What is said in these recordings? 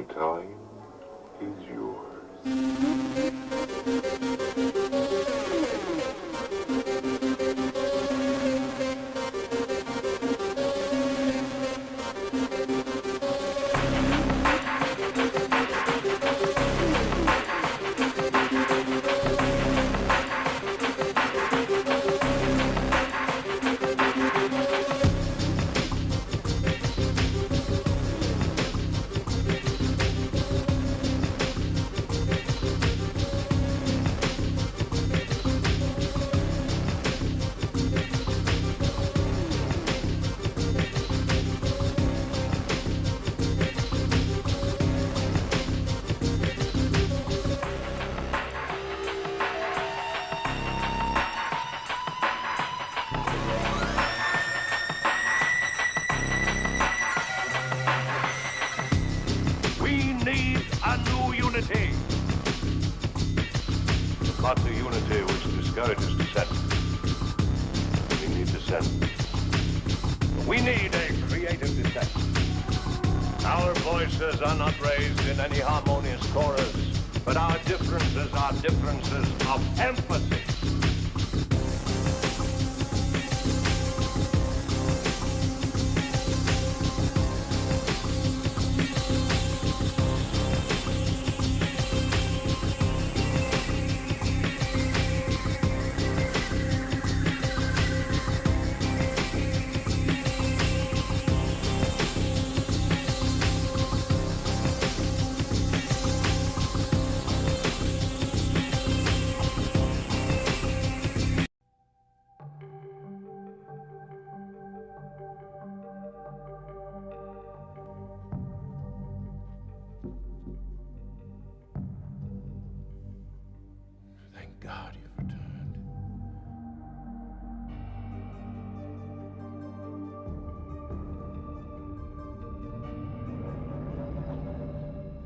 time is yours. Unity. Not the unity which discourages dissent. We need dissent. We need a creative dissent. Our voices are not raised in any harmonious chorus, but our differences are differences of empathy. Thank God you've returned.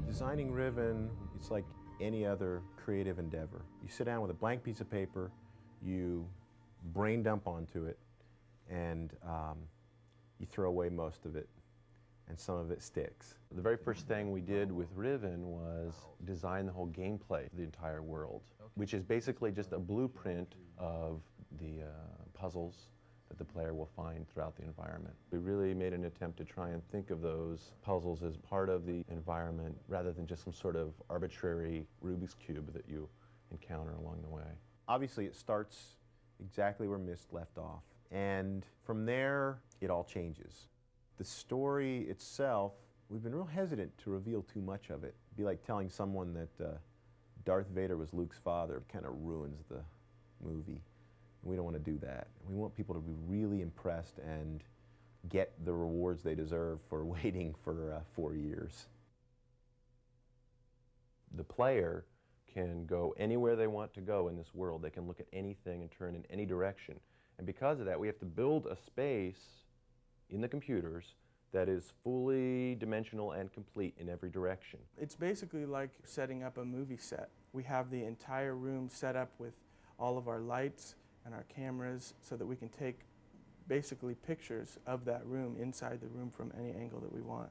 Designing Riven, it's like any other creative endeavor. You sit down with a blank piece of paper, you brain dump onto it, and you throw away most of it, and some of it sticks. The very first thing we did with Riven was design the whole gameplay for the entire world, which is basically just a blueprint of the puzzles that the player will find throughout the environment. We really made an attempt to try and think of those puzzles as part of the environment rather than just some sort of arbitrary Rubik's Cube that you encounter along the way. Obviously, it starts exactly where Myst left off, and from there, it all changes. The story itself, we've been real hesitant to reveal too much of it. It'd be like telling someone that Darth Vader was Luke's father. It kind of ruins the movie. We don't want to do that. We want people to be really impressed and get the rewards they deserve for waiting for 4 years. The player can go anywhere they want to go in this world. They can look at anything and turn in any direction. And because of that, we have to build a space in the computers that is fully dimensional and complete in every direction. It's basically like setting up a movie set. We have the entire room set up with all of our lights and our cameras so that we can take basically pictures of that room inside the room from any angle that we want.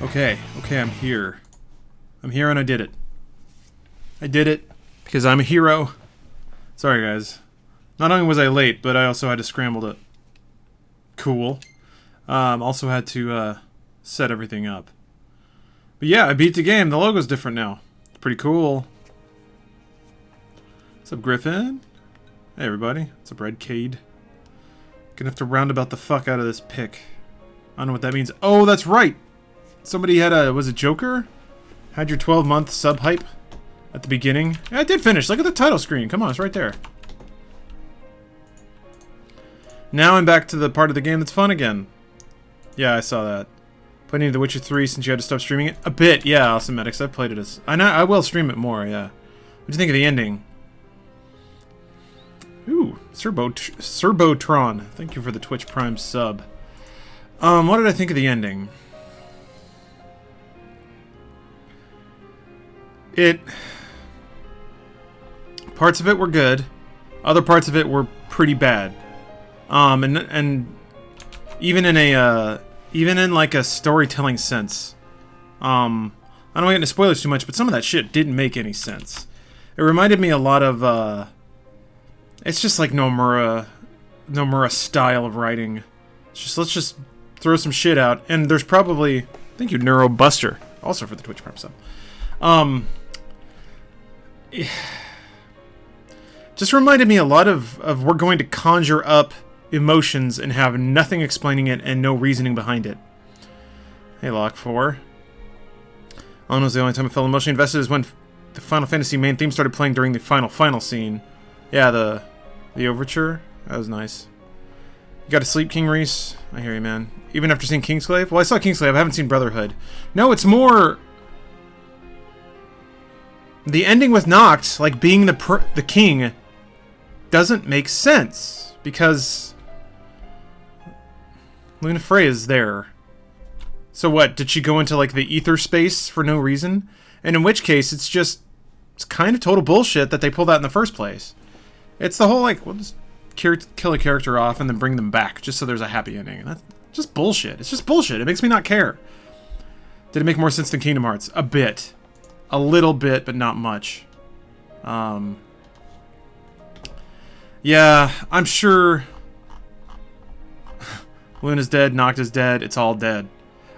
Okay, I'm here. I'm here and I did it. I did it because I'm a hero. Sorry guys. Not only was I late, but I also had to scramble to... Cool. Also had to set everything up. But yeah, I beat the game. The logo's different now. It's pretty cool. What's up, Griffin? Hey, everybody. What's up, Red Cade? Gonna have to roundabout the fuck out of this pick. I don't know what that means. Oh, that's right! Somebody had a... Was it Joker? Had your 12-month sub-hype at the beginning. Yeah, I did finish. Look at the title screen. Come on, it's right there. Now I'm back to the part of the game that's fun again. Yeah, I saw that. Playing The Witcher 3 since you had to stop streaming it? A bit, yeah, Awesome Medics. I've played it as... I will stream it more, yeah. What'd you think of the ending? Ooh, Serbotron. Thank you for the Twitch Prime sub. What did I think of the ending? Parts of it were good. Other parts of it were pretty bad. And even in like a storytelling sense. I don't want to get into spoilers too much, but some of that shit didn't make any sense. It reminded me a lot of, it's just like Nomura style of writing. It's just, let's just throw some shit out. And there's probably, thank you, Neurobuster, also for the Twitch Prime sub. Just reminded me a lot of we're going to conjure up emotions and have nothing explaining it and no reasoning behind it. Hey, Lock 4. Was the only time I felt emotionally invested is when the Final Fantasy main theme started playing during the final scene. Yeah, the overture. That was nice. You got to sleep, King Reese? I hear you, man. Even after seeing Kingsglaive? Well, I saw Kingsglaive. I haven't seen Brotherhood. No, it's more... The ending with Noct, like being the king, doesn't make sense. Because... Luna Frey is there. So what, did she go into like the ether space for no reason? And in which case, it's kind of total bullshit that they pulled that in the first place. It's the whole like, we'll just kill a character off and then bring them back just so there's a happy ending. And that's just bullshit. It's just bullshit. It makes me not care. Did it make more sense than Kingdom Hearts? A bit. A little bit, but not much. Yeah, I'm sure... Luna's dead, Noct is dead, it's all dead.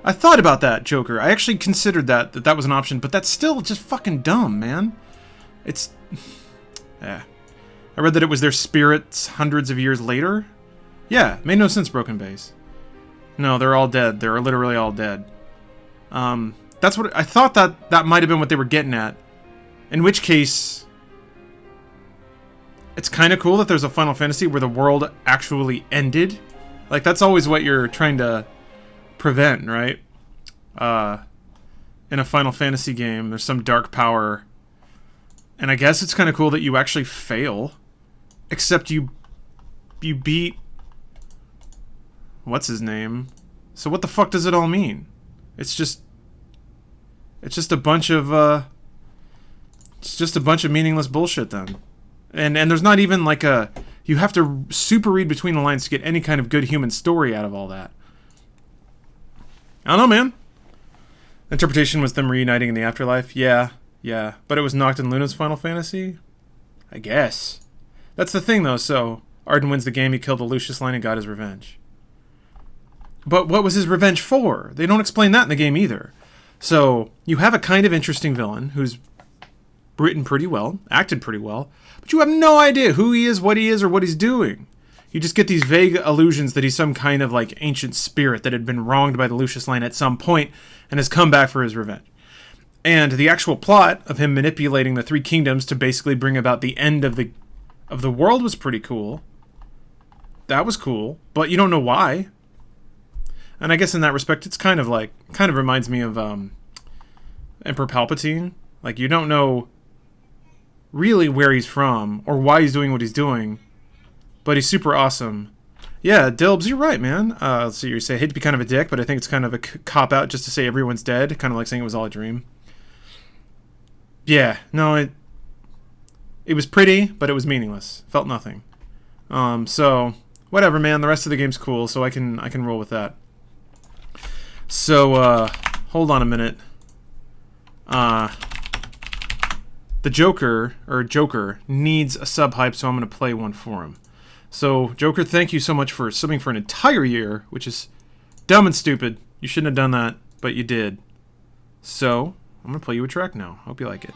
I thought about that, Joker. I actually considered that was an option, but that's still just fucking dumb, man. It's... Yeah. I read that it was their spirits hundreds of years later. Yeah, made no sense, Broken Base. No, they're all dead. They're literally all dead. That's what... I thought that might have been what they were getting at. In which case... It's kind of cool that there's a Final Fantasy where the world actually ended. Like, that's always what you're trying to prevent, right? In a Final Fantasy game, there's some dark power. And I guess it's kind of cool that you actually fail. Except you beat... What's his name? So what the fuck does it all mean? It's just a bunch of, it's just a bunch of meaningless bullshit then. And there's not even like a... You have to super read between the lines to get any kind of good human story out of all that. I don't know, man. Interpretation was them reuniting in the afterlife? Yeah. But it was Noct and Luna's Final Fantasy? I guess. That's the thing, though, so... Arden wins the game, he killed the Lucius line and got his revenge. But what was his revenge for? They don't explain that in the game either. So, you have a kind of interesting villain who's written pretty well, acted pretty well, but you have no idea who he is, or what he's doing. You just get these vague allusions that he's some kind of like ancient spirit that had been wronged by the Lucius line at some point and has come back for his revenge. And the actual plot of him manipulating the three kingdoms to basically bring about the end of the world was pretty cool. That was cool, but you don't know why. And I guess in that respect, it's kind of reminds me of Emperor Palpatine. Like, you don't know really where he's from or why he's doing what he's doing, but he's super awesome. Yeah, Dilbs, you're right, man. Let's see, you say, I hate to be kind of a dick, but I think it's kind of a cop-out just to say everyone's dead, kind of like saying it was all a dream. Yeah, no, it was pretty, but it was meaningless. Felt nothing. So, whatever, man. The rest of the game's cool, so I can roll with that. So, hold on a minute. The Joker needs a sub-hype, so I'm going to play one for him. So, Joker, thank you so much for subbing for an entire year, which is dumb and stupid. You shouldn't have done that, but you did. So, I'm going to play you a track now. Hope you like it.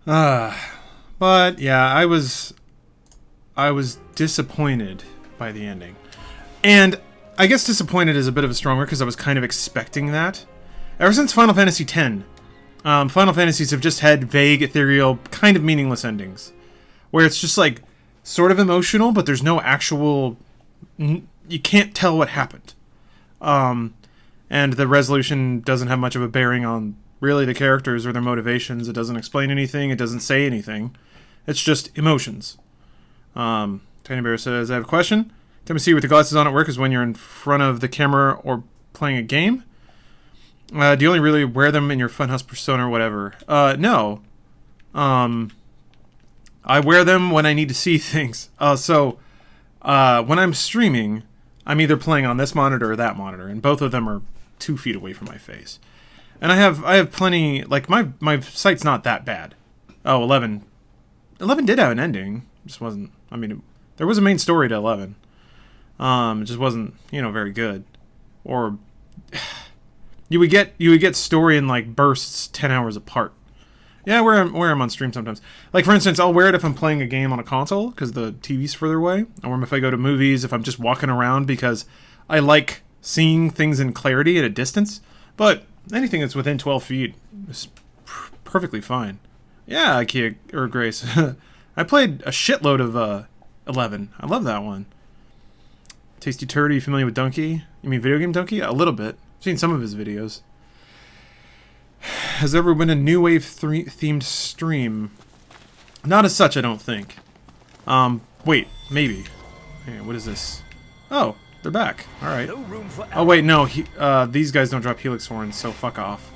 But yeah, I was disappointed by the ending. And I guess disappointed is a bit of a strong word because I was kind of expecting that. Ever since Final Fantasy X, Final Fantasies have just had vague, ethereal, kind of meaningless endings. Where it's just like, sort of emotional, but there's no actual... You can't tell what happened. And the resolution doesn't have much of a bearing on really the characters or their motivations. It doesn't explain anything. It doesn't say anything. It's just emotions. Tiny Bear says, I have a question. Time to see with the glasses on at work is when you're in front of the camera or playing a game. Do you only really wear them in your funhouse persona or whatever? No. I wear them when I need to see things. So when I'm streaming, I'm either playing on this monitor or that monitor, and both of them are 2 feet away from my face. And I have plenty, like, my sight's not that bad. Oh, 11. 11 did have an ending. It just wasn't, I mean, there was a main story to 11. It just wasn't, very good. Or, you would get story in, like, bursts 10 hours apart. Yeah, I wear them on stream sometimes. Like, for instance, I'll wear it if I'm playing a game on a console, because the TV's further away. I wear them if I go to movies, if I'm just walking around, because I like seeing things in clarity at a distance. But anything that's within 12 feet is perfectly fine. Yeah, Ikea, or Grace. I played a shitload of 11. I love that one. Tasty Turd, are you familiar with Donkey? You mean Video Game Donkey? A little bit. I've seen some of his videos. Has there ever been a New Wave themed stream? Not as such, I don't think. Wait, maybe. Hey, what is this? Oh, they're back. Alright. Oh, wait, no. These guys don't drop Helix Horns, so fuck off.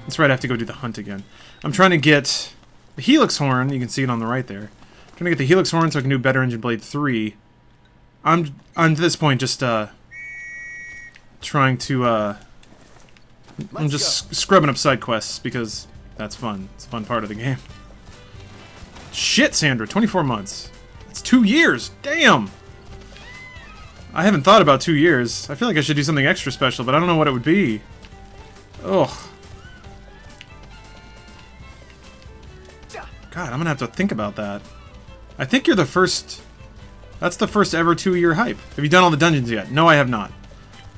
That's right, I have to go do the hunt again. I'm trying to get the Helix Horn. You can see it on the right there. I'm trying to get the Helix Horn so I can do Better Engine Blade 3. I'm to this point just, trying to, I'm just scrubbing up side quests because that's fun. It's a fun part of the game. Shit, Sandra, 24 months. It's 2 years. Damn. I haven't thought about 2 years. I feel like I should do something extra special, but I don't know what it would be. Ugh. God, I'm gonna have to think about that. I think you're the first... That's the first ever 2-year hype. Have you done all the dungeons yet? No, I have not.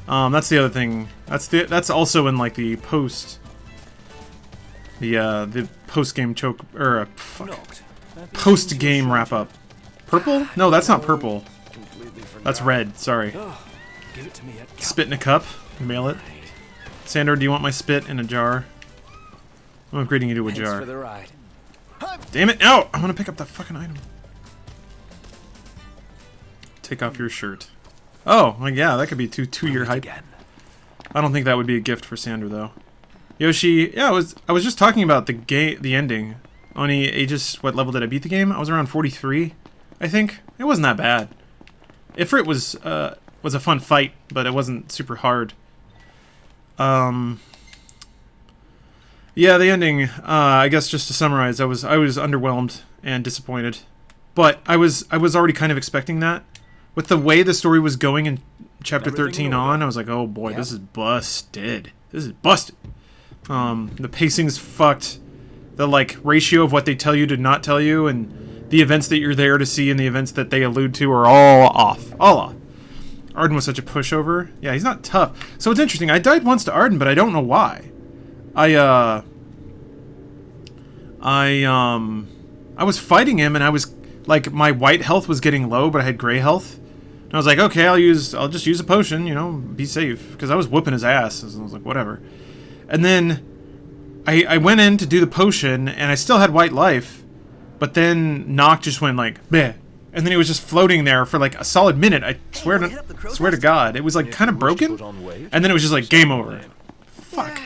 That's the other thing. That's also in like the post game choke or fuck. Post game wrap up. Purple? No, that's not purple. That's red. Sorry. Spit in a cup. Mail it. Sandor, do you want my spit in a jar? I'm upgrading you to a jar. Damn it! No! I want to pick up that fucking item. Take off your shirt. Oh, like, yeah, that could be two-year hype. I don't think that would be a gift for Sandra, though. Yoshi, yeah, I was just talking about the ending. Oni, Aegis, what level did I beat the game? I was around 43, I think. It wasn't that bad. Ifrit was a fun fight, but it wasn't super hard. Yeah, the ending, I guess just to summarize, I was underwhelmed and disappointed. But I was already kind of expecting that. With the way the story was going in chapter 13 on, I was like, oh boy, this is busted. This is busted. The pacing's fucked. The, like, ratio of what they tell you to not tell you, and the events that you're there to see and the events that they allude to are all off. All off. Arden was such a pushover. Yeah, he's not tough. So it's interesting. I died once to Arden, but I don't know why. I was fighting him, and I was, like, my white health was getting low, but I had gray health. And I was like, okay, I'll just use a potion, you know, be safe. Because I was whooping his ass. I was like, whatever. And then I went in to do the potion, and I still had white life. But then Nock just went like, bleh. And then he was just floating there for like a solid minute. I swear to God. It was like kind of broken. And then it was just like game over. Fuck.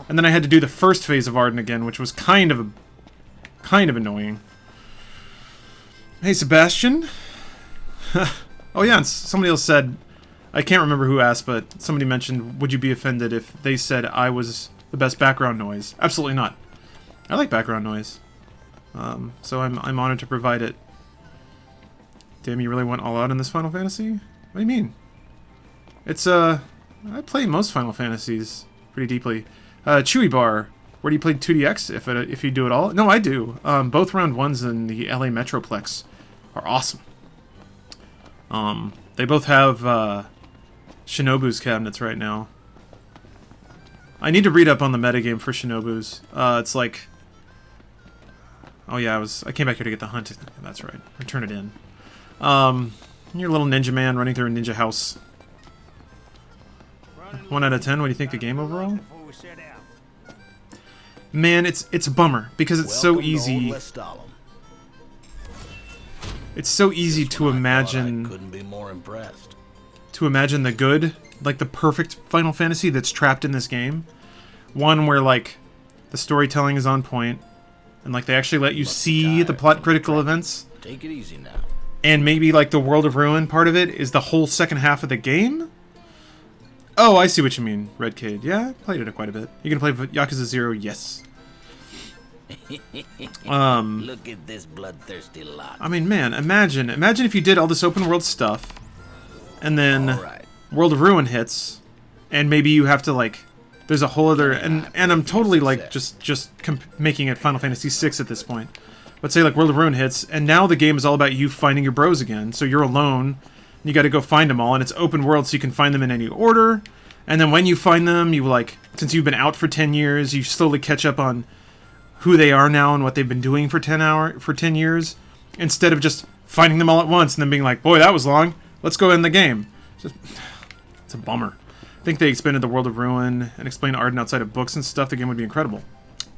And then I had to do the first phase of Arden again, which was kind of annoying. Hey, Sebastian. Oh yeah, and somebody else said, I can't remember who asked, but somebody mentioned, would you be offended if they said I was the best background noise? Absolutely not. I like background noise. So I'm honored to provide it. Damn, you really went all out in this Final Fantasy? What do you mean? It's, I play most Final Fantasies pretty deeply. Chewy Bar, Where do you play 2DX if you do it all? No, I do. Both round ones in the LA Metroplex are awesome. They both have Shinobu's cabinets right now. I need to read up on the metagame for Shinobu's. It's like... Oh yeah, I came back here to get the hunt. That's right. Return it in. You're a little ninja man running through a ninja house. 1 out of 10. What do you think the game overall? Man, it's a bummer because it's so easy. It's so easy to imagine. Couldn't be more impressed. To imagine the good, like the perfect Final Fantasy that's trapped in this game. One where like the storytelling is on point, and like they actually let you see the plot critical events. Take it easy now. And maybe like the World of Ruin part of it is the whole second half of the game. Oh, I see what you mean, Redcade. Yeah, I played it quite a bit. You can play Yakuza 0, yes. Look at this bloodthirsty lot. I mean, man, imagine if you did all this open world stuff, and then World of Ruin hits, and maybe you have to like, there's a whole other, and I'm totally like just making it Final Fantasy VI at this point. But say like World of Ruin hits, and now the game is all about you finding your bros again. So you're alone. You got to go find them all, and it's open world, so you can find them in any order. And then when you find them, you like, since you've been out for 10 years, you slowly catch up on who they are now and what they've been doing for 10 years, instead of just finding them all at once and then being like, boy, that was long. Let's go end the game. It's a bummer. I think they expanded the World of Ruin and explained Arden outside of books and stuff. The game would be incredible.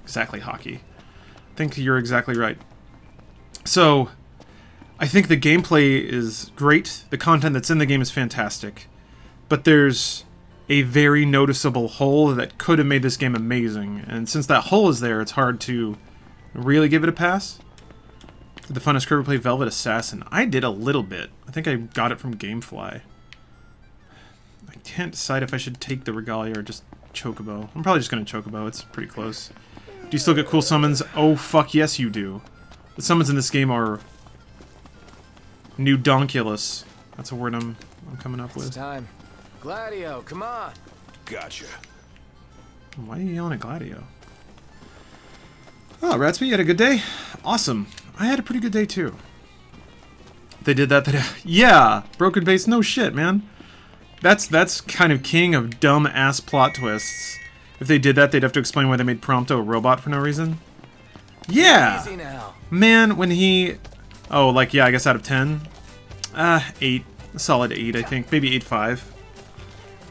Exactly, Hockey. I think you're exactly right. So, I think the gameplay is great. The content that's in the game is fantastic. But there's a very noticeable hole that could have made this game amazing. And since that hole is there, it's hard to really give it a pass. Did the funnest crew ever play Velvet Assassin? I did a little bit. I think I got it from Gamefly. I can't decide if I should take the Regalia or just Chocobo. I'm probably just going to Chocobo. It's pretty close. Do you still get cool summons? Oh, fuck yes, you do. The summons in this game are nudonculous. That's a word I'm coming up with. It's time. Gladio, come on. Gotcha. Why are you yelling at Gladio? Oh, Ratsby, you had a good day? Awesome. I had a pretty good day, too. They did that. Yeah! Broken Base, no shit, man. That's kind of king of dumb-ass plot twists. If they did that, they'd have to explain why they made Prompto a robot for no reason. Yeah! Easy now. Man, when he... Oh, like, yeah, I guess out of 10? 8. A solid 8, I think. Maybe 8.5.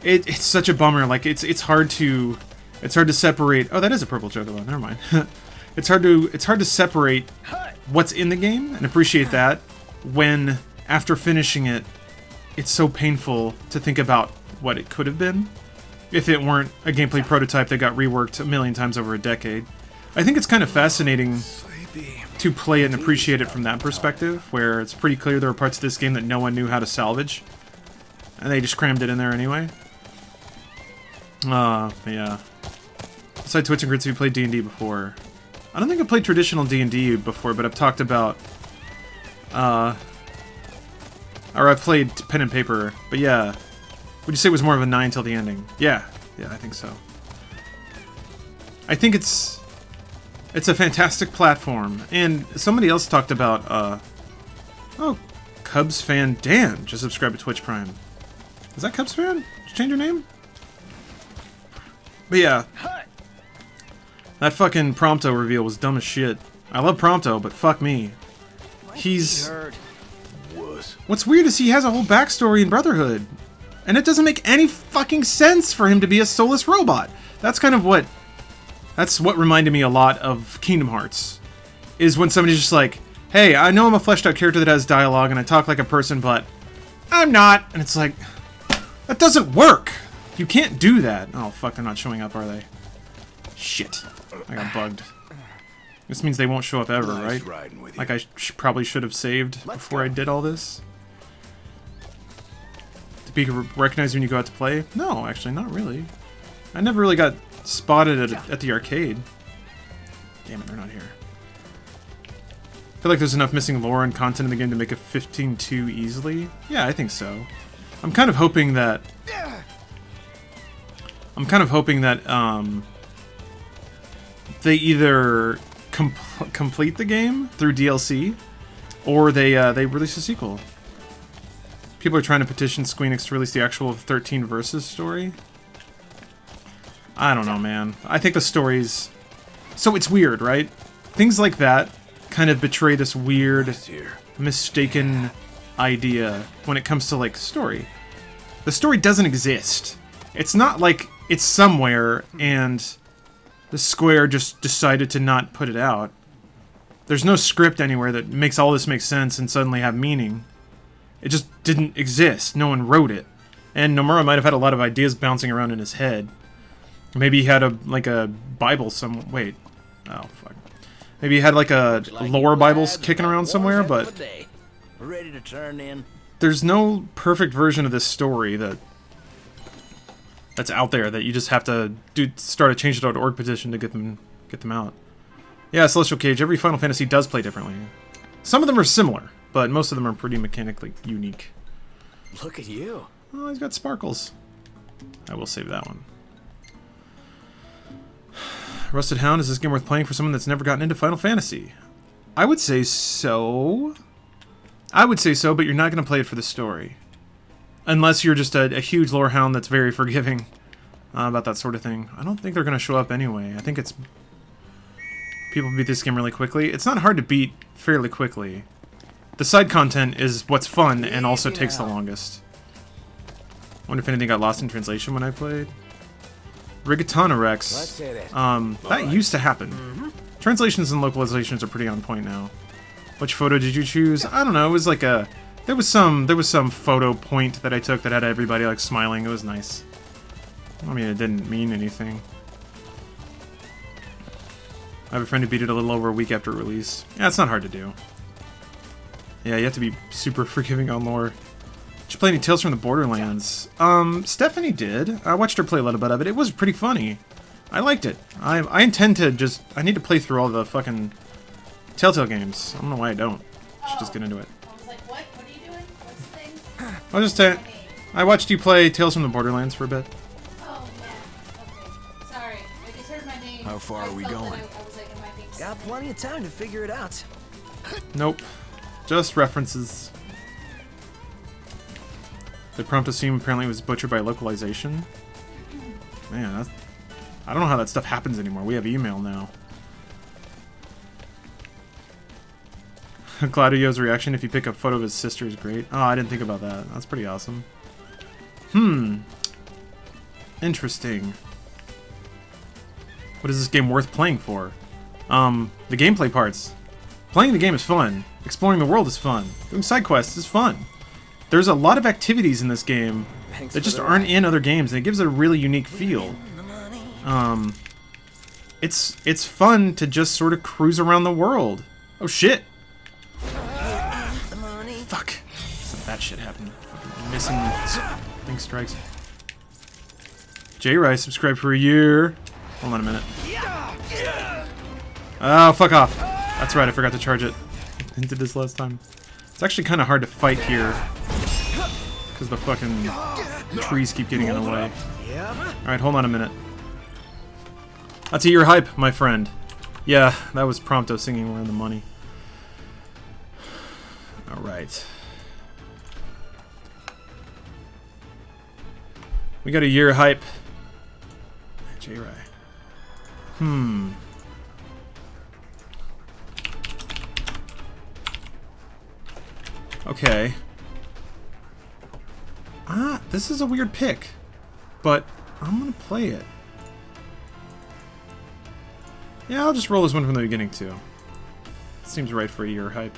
It's such a bummer. Like, it's hard to separate... Oh, that is a purple Chocobo. Never mind. It's hard to separate what's in the game and appreciate that when, after finishing it, it's so painful to think about what it could have been if it weren't a gameplay prototype that got reworked a million times over a decade. I think it's kind of fascinating to play it and appreciate it from that perspective, where it's pretty clear there were parts of this game that no one knew how to salvage, and they just crammed it in there anyway. Yeah. Besides Twitch and Grits, have you played D&D before? I don't think I've played traditional D&D before, but I've talked about... or I've played pen and paper, but yeah. Would you say it was more of a 9 till the ending? Yeah. Yeah, I think so. I think it's a fantastic platform, and somebody else talked about, oh, Cubs fan Dan just subscribed to Twitch Prime. Is that Cubs fan? Did you change your name? But yeah. That fucking Prompto reveal was dumb as shit. I love Prompto, but fuck me. He's... What's weird is he has a whole backstory in Brotherhood. And it doesn't make any fucking sense for him to be a soulless robot. That's kind of what... That's what reminded me a lot of Kingdom Hearts. Is when somebody's just like, hey, I know I'm a fleshed out character that has dialogue and I talk like a person, but I'm not. And it's like, that doesn't work. You can't do that. Oh, fuck, they're not showing up, are they? Shit. I got bugged. This means they won't show up ever, right? Like I probably should have saved before I did all this. To be recognized when you go out to play? No, actually, not really. I never really got spotted at the arcade. Damn it, they're not here. I feel like there's enough missing lore and content in the game to make a 15-2 easily. Yeah, I think so. I'm kind of hoping that... they either complete the game through DLC, or they release a sequel. People are trying to petition Square Enix to release the actual 13 Versus story. I don't know, man. I think the story's... So it's weird, right? Things like that kind of betray this weird, mistaken idea when it comes to, like, story. The story doesn't exist. It's not like it's somewhere and the Square just decided to not put it out. There's no script anywhere that makes all this make sense and suddenly have meaning. It just didn't exist. No one wrote it. And Nomura might have had a lot of ideas bouncing around in his head. Maybe he had a Bible some... Wait. Oh, fuck. Maybe he had like a lore Bible kicking around somewhere, but... Ready to turn in? There's no perfect version of this story that's out there that you just have to start a change.org petition to get them out. Yeah, Celestial Cage, every Final Fantasy does play differently. Some of them are similar, but most of them are pretty mechanically unique. Look at you. Oh, he's got sparkles. I will save that one. Rusted Hound, is this game worth playing for someone that's never gotten into Final Fantasy? I would say so. I would say so, but you're not going to play it for the story. Unless you're just a huge lore hound that's very forgiving about that sort of thing. I don't think they're going to show up anyway. I think it's... People beat this game really quickly. It's not hard to beat fairly quickly. The side content is what's fun and also takes the longest. Wonder if anything got lost in translation when I played. Rigatana Rex. That used to happen. Translations and localizations are pretty on point now. Which photo did you choose? I don't know. It was like a... There was some photo point that I took that had everybody like smiling. It was nice. I mean, it didn't mean anything. I have a friend who beat it a little over a week after release. Yeah, it's not hard to do. Yeah, you have to be super forgiving on lore. Did you play any Tales from the Borderlands? Stephanie did. I watched her play a little bit of it. It was pretty funny. I liked it. I intend to just... I need to play through all the fucking Telltale games. I don't know why I don't. I should just get into it. I was like, what? What are you doing? What's the thing? I'll just... I watched you play Tales from the Borderlands for a bit. Oh, yeah. Okay. Sorry. I just heard my name. How far are we going? I was like, am I being Got plenty of time to figure it out. Nope. Just references. The prompt assume apparently was butchered by localization. Man, that's... I don't know how that stuff happens anymore. We have email now. Gladio's reaction if you pick a photo of his sister is great. Oh, I didn't think about that. That's pretty awesome. Interesting. What is this game worth playing for? The gameplay parts. Playing the game is fun. Exploring the world is fun. Doing side quests is fun. There's a lot of activities in this game that just aren't in other games, and it gives it a really unique feel. It's fun to just sort of cruise around the world. Oh shit! Fuck! Some bad shit happened. Fucking missing thing strikes. J-Rice subscribed for a year. Hold on a minute. Oh, fuck off. That's right, I forgot to charge it. I did this last time. It's actually kind of hard to fight here. Because the fucking trees keep getting in the way. Alright, hold on a minute. That's a year hype, my friend. Yeah, that was Prompto singing We're in the Money. Alright. We got a year hype. J-Rai. Okay. This is a weird pick. But I'm gonna play it. Yeah, I'll just roll this one from the beginning too. Seems right for a year hype.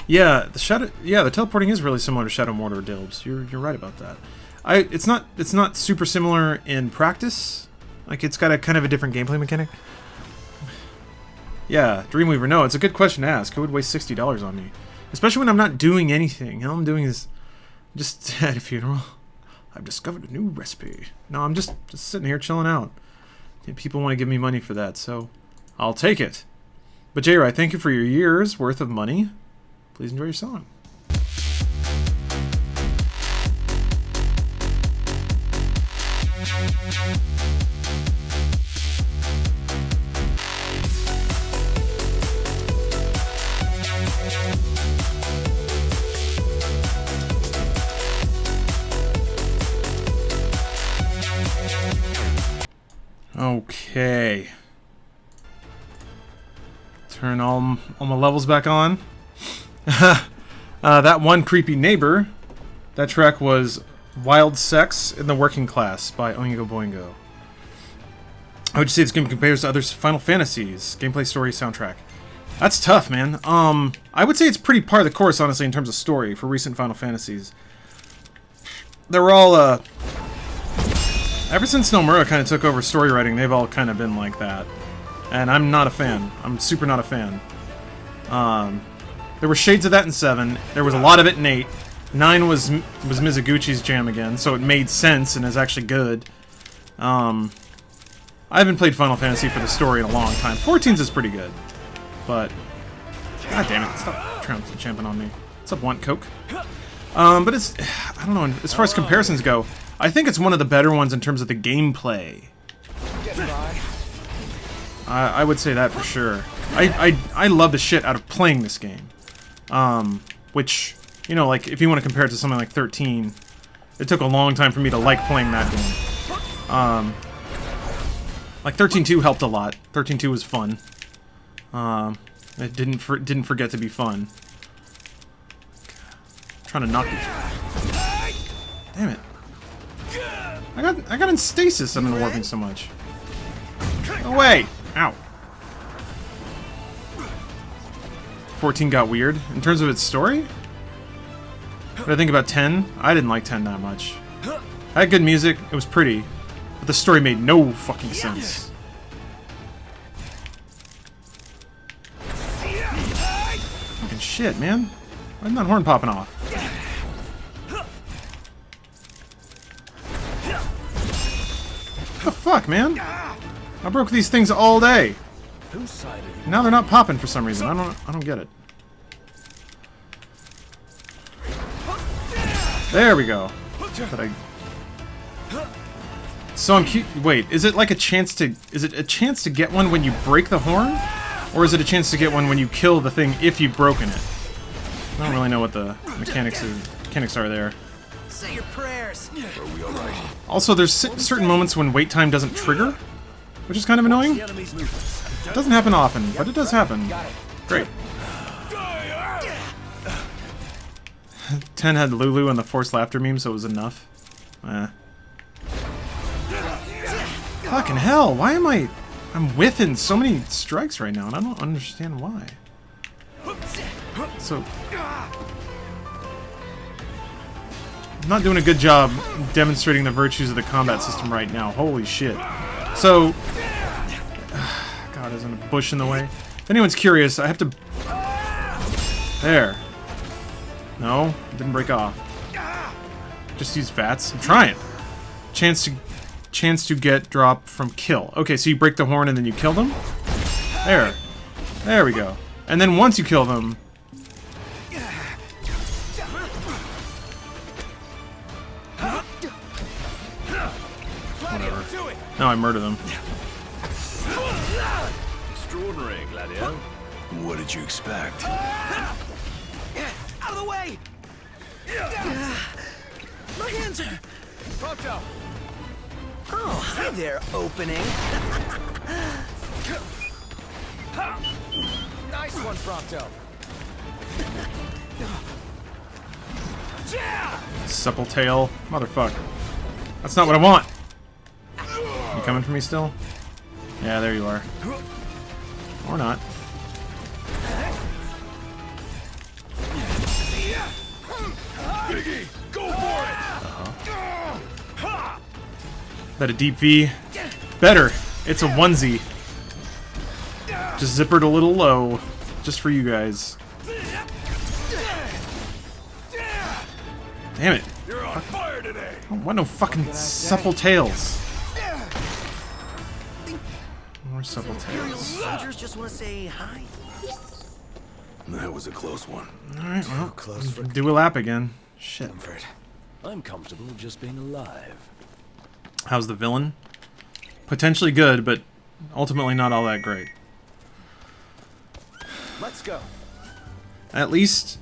Yeah, the teleporting is really similar to Shadow Mortar Dilbs. You're right about that. It's not super similar in practice. Like it's got a kind of a different gameplay mechanic. Yeah, Dreamweaver, no, it's a good question to ask. Who would waste $60 on me? Especially when I'm not doing anything. All I'm doing is just at a funeral. I've discovered a new recipe. No, I'm just sitting here chilling out. People want to give me money for that, so I'll take it. But J-Rai, thank you for your year's worth of money. Please enjoy your song. Okay. Turn all my levels back on. That one creepy neighbor. That track was Wild Sex in the Working Class by Oingo Boingo. How would you say this game compares to other Final Fantasies? Gameplay, story, soundtrack. That's tough, man. I would say it's pretty par of the course, honestly, in terms of story for recent Final Fantasies. They were all, ever since Nomura kind of took over story writing, they've all kind of been like that. And I'm not a fan. I'm super not a fan. There were shades of that in 7. There was a lot of it in 8. 9 was Mizuguchi's jam again, so it made sense and is actually good. I haven't played Final Fantasy for the story in a long time. 14's is pretty good. But, god damn it, stop champing on me. What's up, Want Coke? But it's, I don't know, as far as comparisons go, I think it's one of the better ones in terms of the gameplay. I would say that for sure. I love the shit out of playing this game. Which, you know, like, if you want to compare it to something like 13, it took a long time for me to like playing that game. Like, 13.2 helped a lot. 13.2 was fun. It didn't forget to be fun. I'm trying to knock it. Damn it. I got in stasis. I've been warping so much. No way! Ow. 14 got weird. In terms of its story? What did I think about 10? I didn't like 10 that much. It had good music, it was pretty, but the story made no fucking sense. Fucking shit, man. Why isn't that horn popping off? What the fuck, man? I broke these things all day. Now they're not popping for some reason. I don't get it. There we go. So I'm wait, is it like a chance to get one when you break the horn? Or is it a chance to get one when you kill the thing if you've broken it? I don't really know what the mechanics are there. Say your prayers. Are we all right? Also, there's certain moments when wait time doesn't trigger, which is kind of annoying. It doesn't happen often, but it does happen. Great. 10 had Lulu and the forced laughter meme, so it was enough. Fucking hell, why am I'm whiffing so many strikes right now, and I don't understand why. So... I'm not doing a good job demonstrating the virtues of the combat system right now. Holy shit. So... God, isn't a bush in the way? If anyone's curious, I have to... There. No, it didn't break off. Just use VATS. I'm trying. Chance to get drop from kill. Okay, so you break the horn and then you kill them? There. There we go. And then once you kill them... Whatever. Now I murder them. Extraordinary, Gladio. What did you expect? Out of the way! My hands are... Pronto! Oh, hi there, opening. Nice one, Pronto. Supple tail. Motherfucker. That's not what I want. You coming for me still? Yeah, there you are. Or not. Biggie, go for it! That a deep V? Better. It's a onesie. Just zippered a little low. Just for you guys. Damn it. You're on fire today! I don't want no fucking supple tails. More supple Imperial tails. soldiers just want to say hi. That was a close one. Alright, well, Close for do a lap again. Shit. comfort. I'm comfortable just being alive. How's the villain? Potentially good, but ultimately not all that great. Let's go. At least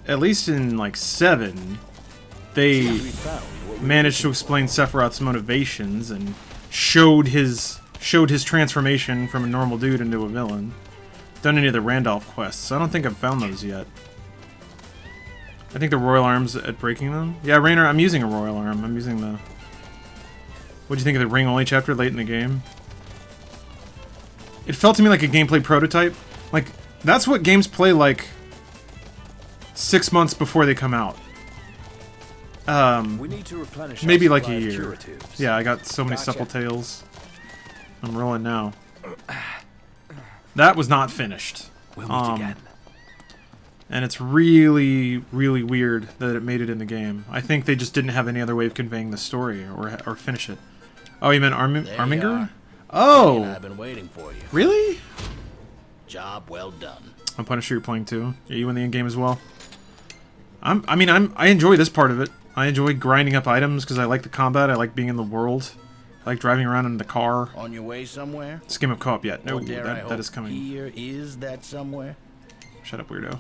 in like 7, they managed to explain Sephiroth's motivations and showed his transformation from a normal dude into a villain. Done any of the Randolph quests. I don't think I've found those yet. I think the Royal Arm's at breaking them. Yeah, Rainer, I'm using a Royal Arm. I'm using the... What'd you think of the Ring Only chapter late in the game? It felt to me like a gameplay prototype. Like, that's what games play like 6 months before they come out. We need to replenish Maybe our like supply a of year. curatives. Yeah, I got so many Gotcha. supple tails. I'm rolling now. That was not finished. We'll meet again. And it's really, really weird that it made it in the game. I think they just didn't have any other way of conveying the story or finish it. Oh, you meant Arminger? Oh! I've been waiting for you. Really? Job well done. I'm Punisher, you're playing too. Are you in the end game as well? I enjoy this part of it. I enjoy grinding up items because I like the combat. I like being in the world. I like driving around in the car. On your way somewhere? This game of co-op yet? No, Or dare I that hope is coming. Here is that somewhere? Shut up, weirdo.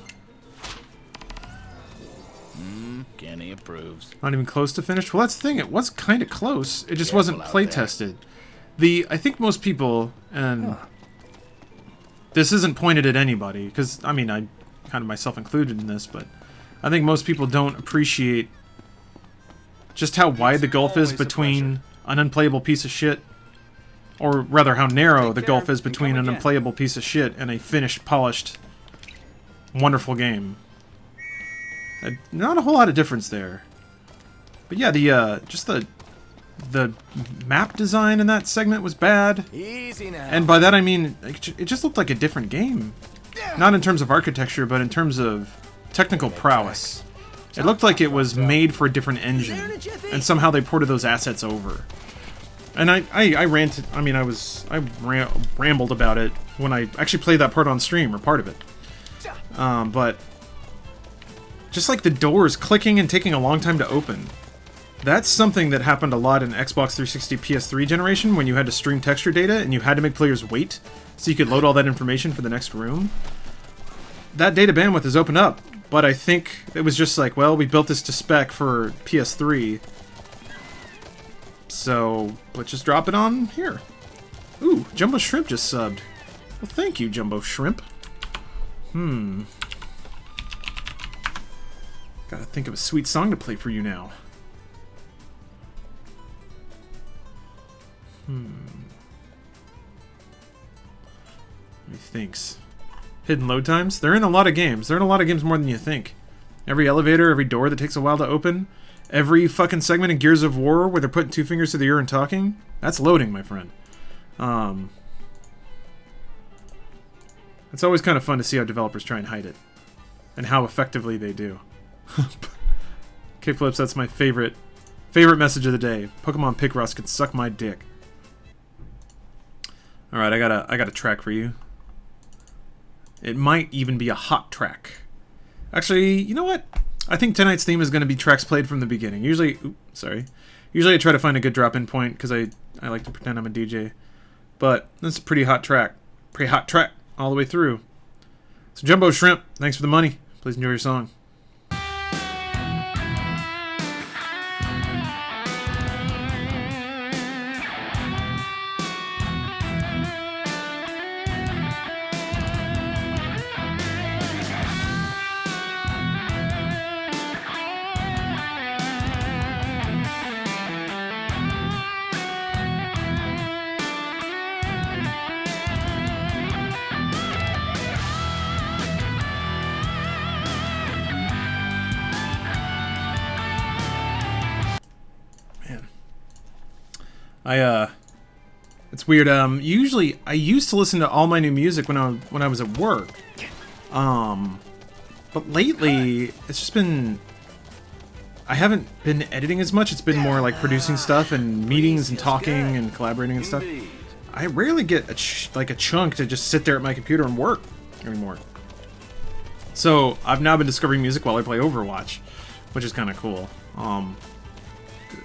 Kenny approves. Not even close to finished. Well, that's the thing. It was kind of close. It just Careful wasn't out play there. tested. I think most people, and this isn't pointed at anybody, because I mean, I kind of myself included in this, but I think most people don't appreciate just how wide the gulf is between an unplayable piece of shit, or rather, how narrow the gulf is between an unplayable piece of shit and a finished, polished, wonderful game. Not a whole lot of difference there. But yeah, just the map design in that segment was bad. Easy now. And by that I mean, it just looked like a different game. Not in terms of architecture, but in terms of technical prowess. It looked like it was made for a different engine, and somehow they ported those assets over. And I ranted, I rambled about it when I actually played that part on stream, or part of it. But just like the doors clicking and taking a long time to open. That's something that happened a lot in Xbox 360 PS3 generation when you had to stream texture data and you had to make players wait so you could load all that information for the next room. That data bandwidth is open up, but I think it was just like, well, we built this to spec for PS3, so let's just drop it on here. Ooh, Jumbo Shrimp just subbed. Well, thank you, Jumbo Shrimp. Gotta think of a sweet song to play for you now. Methinks. Hidden load times? They're in a lot of games. They're in a lot of games more than you think. Every elevator, every door that takes a while to open, every fucking segment in Gears of War where they're putting 2 fingers to the ear and talking, that's loading, my friend. It's always kind of fun to see how developers try and hide it. And how effectively they do. Kickflips, that's my favorite message of the day. Pokemon Picross can suck my dick. Alright, I got a track for you. It might even be a hot track. Actually, you know what? I think tonight's theme is going to be tracks played from the beginning. Usually I try to find a good drop-in point because I like to pretend I'm a DJ. But this is a pretty hot track. Pretty hot track all the way through. So Jumbo Shrimp, thanks for the money. Please enjoy your song. It's weird. Usually, I used to listen to all my new music when I was at work. But lately, it's just been... I haven't been editing as much. It's been more like producing stuff and meetings and talking and collaborating and stuff. I rarely get a chunk to just sit there at my computer and work anymore. So, I've now been discovering music while I play Overwatch, which is kind of cool.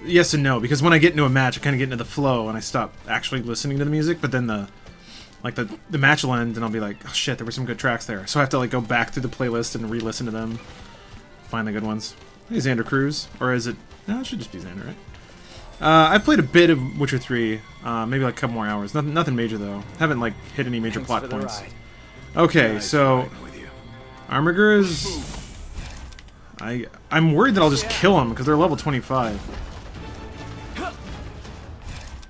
yes and no, because when I get into a match, I kind of get into the flow and I stop actually listening to the music. But then the match will end and I'll be like, oh shit, there were some good tracks there. So I have to like go back through the playlist and re-listen to them, find the good ones. Hey, Xander Cruz, or is it? No, it should just be Xander, right? I played a bit of Witcher 3, maybe like a couple more hours. Nothing major though. Haven't like hit any major plot points. Okay, so Armiger is. I'm worried that I'll just kill him because they're level 25.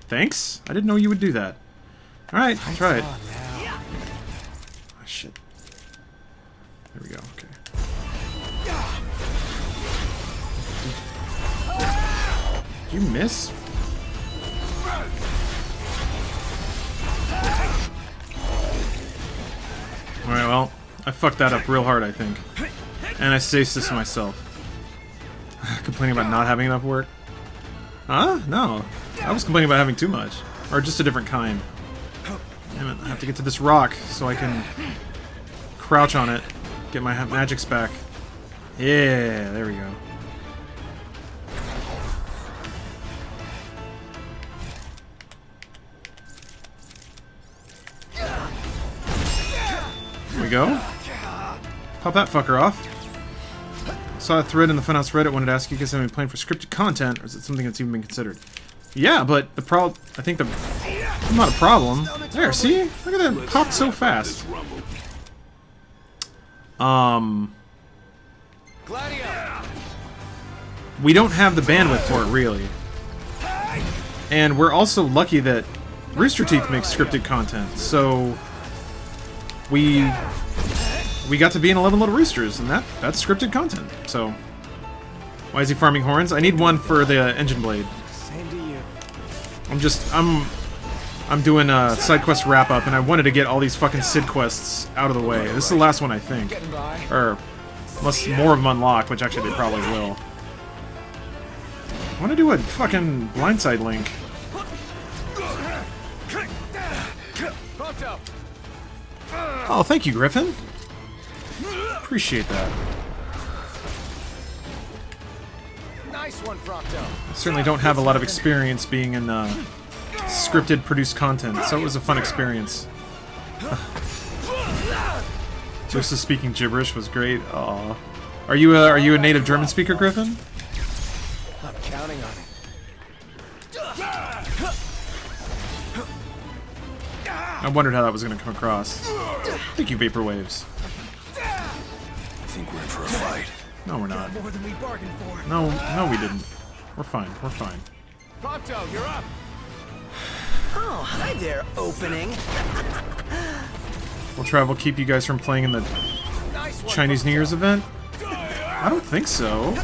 Thanks? I didn't know you would do that. Alright, I'll try it. Oh, shit. There we go, okay. Did you miss? Alright, well, I fucked that up real hard, I think. And I stasis myself. Complaining about not having enough work? Huh? No. I was complaining about having too much. Or just a different kind. Damn it, I have to get to this rock so I can crouch on it, get my magics back. Yeah, there we go. There we go. Pop that fucker off. Saw a thread in the Funhouse Reddit, wanted to ask you guys have any plan for scripted content, or is it something that's even been considered? Yeah, but the problem, I think not a problem. There, see? Look at that, popped so fast. We don't have the bandwidth for it, really. And we're also lucky that Rooster Teeth makes scripted content, so we got to be in 11 Little Roosters, and that's scripted content. So, why is he farming horns? I need one for the engine blade. Same to you. I'm doing a side quest wrap up, and I wanted to get all these fucking Sid quests out of the way. This is the last one, I think, or unless more of them unlock, which actually they probably will. I want to do a fucking blindside link. Oh, thank you, Griffin. Appreciate that. Nice one, Prompto. I certainly don't have a lot of experience being in scripted produced content, so it was a fun experience. Joseph speaking gibberish was great. Aw. Are you a native German speaker, Griffin? I'm counting on it. I wondered how that was going to come across. Thank you, Vaporwaves. I think we're in for a fight. No, we're not. More than we bargained for. No, we didn't. We're fine. We're fine. Prompto, you're up. Oh, hi there, opening. Will travel keep you guys from playing in the Chinese New Year's event? I don't think so.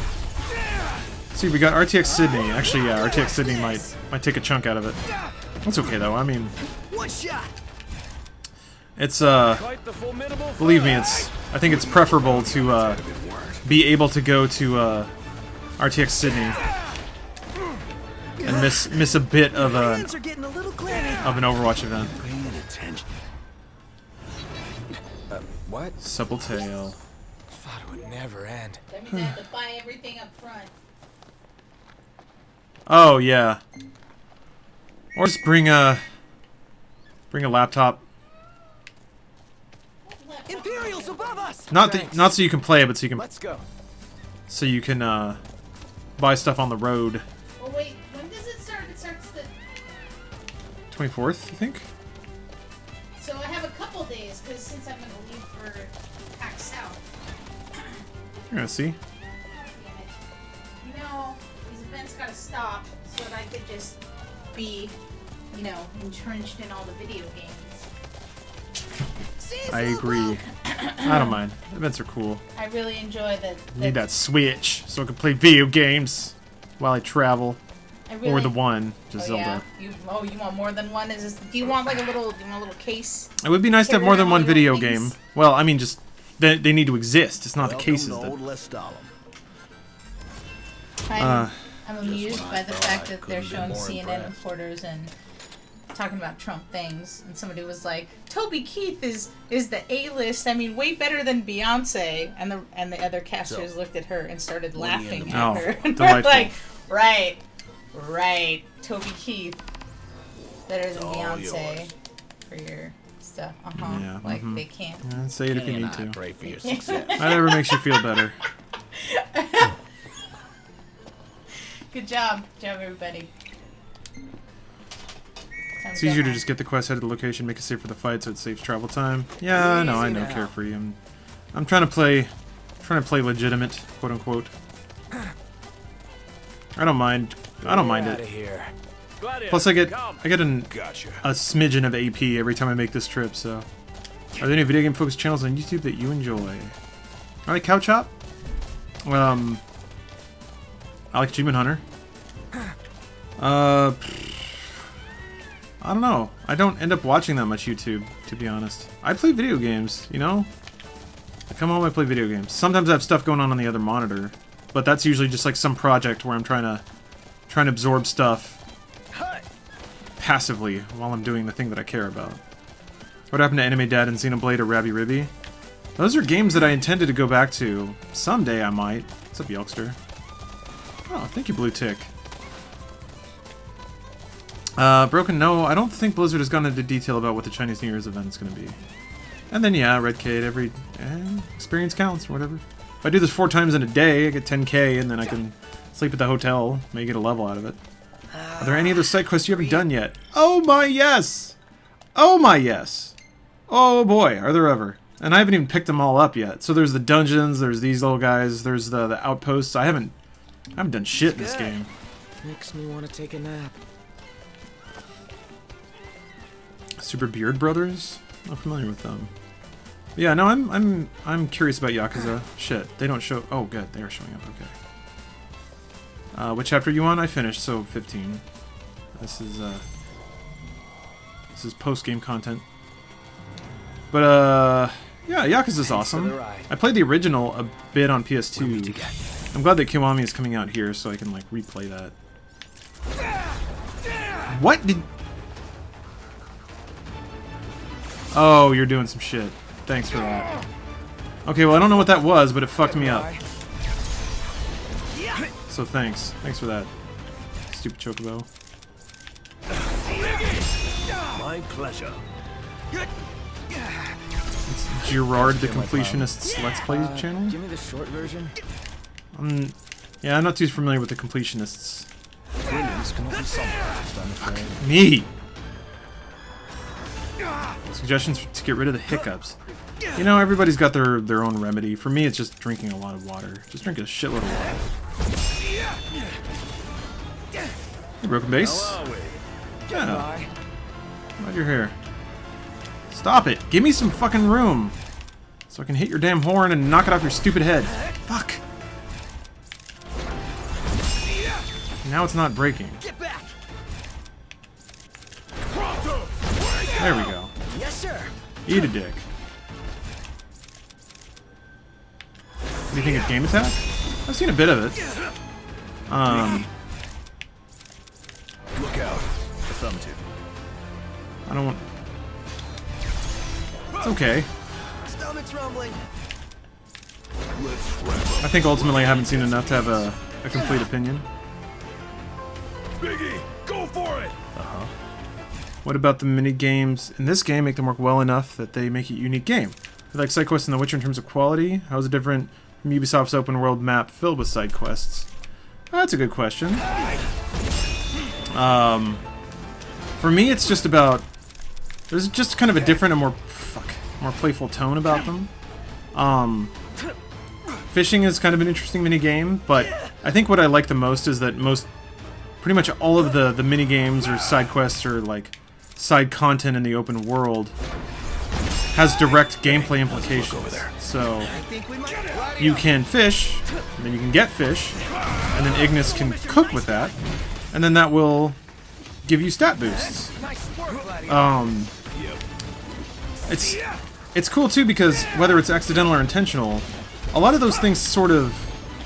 See, we got RTX Sydney. Actually, yeah, RTX Sydney might take a chunk out of it. That's okay though. I mean, One shot. it's believe me, I think it's preferable to be able to go to RTX Sydney and miss a bit of an Overwatch event. What? Supple tail. Thought it would never end. That means I have to buy everything up front. Oh yeah. Or just bring a laptop. Imperials above us. Not so you can play it, but so you can Let's go. buy stuff on the road. Oh wait, when does it start? It starts the... 24th, I think. So I have a couple days, because since I'm going to leave for PAX South. You're gonna see. You know, these events gotta stop so that I could just be, you know, entrenched in all the video games. I agree. I don't mind. Events are cool. I really enjoy the Need that Switch so I can play video games while I travel. Or the one, just Zelda. Yeah? You want more than one? Do you want like a little case? It would be nice to have more than one video game. Well, I mean, just they need to exist. It's not the cases that. I'm amused by the fact that they're showing CNN reporters and talking about Trump things, and somebody was like, "Toby Keith is the A-list. I mean, way better than Beyonce." And the other casters looked at her and started laughing at her. And they're like, right. Right. Toby Keith. Better than All Beyonce yours. for your stuff. Uh-huh. Yeah, Like, they can't. Yeah, say it if you And need I to. pray for your success. Whatever makes you feel better. Good job. Good job, everybody. It's easier to just get the quest, head to the location, make it safe for the fight, so it saves travel time. Yeah, I know, Carefree. I'm trying to play legitimate, quote unquote. I don't mind it. Here. Plus, I get Gotcha. a smidgen of AP every time I make this trip. So, are there any video game focused channels on YouTube that you enjoy? I like Couch Hop. I like Achievement Hunter. I don't know. I don't end up watching that much YouTube, to be honest. I play video games, you know? I come home, I play video games. Sometimes I have stuff going on the other monitor, but that's usually just like some project where I'm trying to absorb stuff passively while I'm doing the thing that I care about. What happened to Anime Dad and Xenoblade or Rabby Ribby? Those are games that I intended to go back to. Someday I might. What's up, Yelkster? Oh, thank you, Blue Tick. Broken, no, I don't think Blizzard has gone into detail about what the Chinese New Year's event is going to be. And then, yeah, Redcade, every experience counts, or whatever. If I do this 4 times in a day, I get 10k, and then I can sleep at the hotel, maybe get a level out of it. Are there any other side quests you haven't done yet? Oh my yes! Oh my yes! Oh boy, are there ever. And I haven't even picked them all up yet. So there's the dungeons, there's these little guys, there's the outposts. I haven't done shit in this game. Makes me want to take a nap. Super Beard Brothers? Not familiar with them. But yeah, no, I'm curious about Yakuza. Shit, they don't show. Oh, good, they are showing up. Okay. What chapter are you on? I finished, so 15. This is post game content. But yeah, Yakuza's awesome. I played the original a bit on PS2. I'm glad that Kiwami is coming out here, so I can like replay that. What did? Oh, you're doing some shit. Thanks for that. Okay, well, I don't know what that was, but it fucked me up. So thanks. Thanks for that. Stupid Chocobo. My pleasure. It's Gerard the Completionist's Let's Play channel? Give me the short version. Yeah, I'm not too familiar with the Completionists. Brilliance cannot be summarized, I'm afraid. Me! Suggestions to get rid of the hiccups. You know, everybody's got their own remedy. For me, it's just drinking a lot of water. Just drink a shitload of water. Hey, Broken Base. Yeah. Glad you're here. Stop it! Give me some fucking room! So I can hit your damn horn and knock it off your stupid head. Fuck! Now it's not breaking. Get back. There we go. Yes, sir. Eat a dick. What do you think of Game Attack? I've seen a bit of it. Look out. Affirmative. I don't want... It's okay. Stomach's rumbling. Let's wrap up. I think ultimately I haven't seen enough to have a complete opinion. Biggie, go for it! What about the mini games in this game make them work well enough that they make it a unique game? I like side quests in The Witcher in terms of quality. How is it different from Ubisoft's open world map filled with side quests? That's a good question. For me, it's just about... There's just kind of a different and more playful tone about them. Fishing is kind of an interesting mini game, but I think what I like the most is that pretty much all of the mini games or side quests or like side content in the open world has direct gameplay implications. So you can fish, and then you can get fish, and then Ignis can cook with that, and then that will give you stat boosts. It's cool too because whether it's accidental or intentional, a lot of those things sort of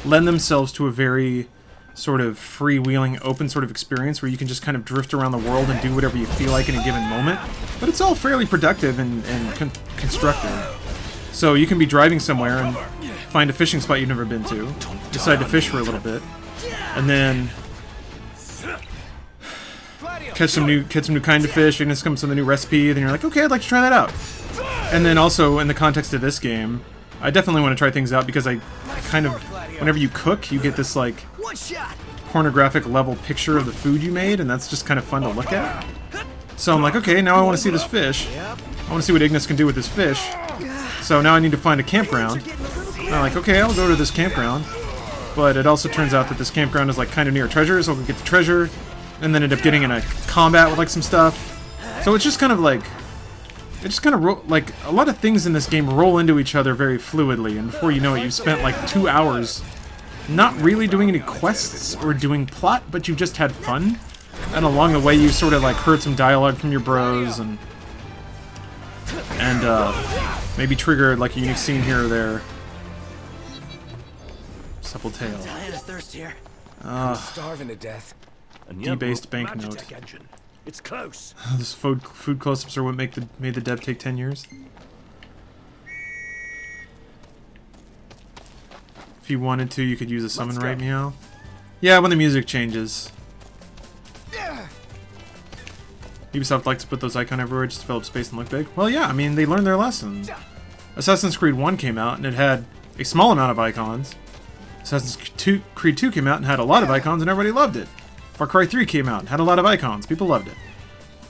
lend themselves to a very sort of freewheeling, open sort of experience where you can just kind of drift around the world and do whatever you feel like in a given moment. But it's all fairly productive and constructive. So you can be driving somewhere and find a fishing spot you've never been to, decide to fish for a little bit, and then catch some new kind of fish, and this comes with a new recipe, then you're like, okay, I'd like to try that out. And then also in the context of this game, I definitely want to try things out because I kind of, whenever you cook, you get this like pornographic level picture of the food you made, and that's just kind of fun to look at. So I'm like, okay, now I want to see this fish. I want to see what Ignis can do with this fish. So now I need to find a campground. And I'm like, okay, I'll go to this campground. But it also turns out that this campground is like kind of near a treasure, so I'll get the treasure, and then end up getting in a combat with like some stuff. So it's just kind of like, like a lot of things in this game roll into each other very fluidly, and before you know it, you've spent like 2 hours not really doing any quests or doing plot, but you just had fun. And along the way, you sort of like heard some dialogue from your bros, and maybe triggered like a unique scene here or there. Supple tail. Dying of thirst here. Starving to death. Debased banknote. It's close. This food close-ups are what made the dev take 10 years. If you wanted to, you could use a summon right meow. Yeah, when the music changes. Ubisoft likes to put those icons everywhere just to fill up space and look big. Well, yeah, I mean, they learned their lesson. Assassin's Creed 1 came out, and it had a small amount of icons. Assassin's Creed 2 came out and had a lot of icons, and everybody loved it. Far Cry 3 came out and had a lot of icons. People loved it.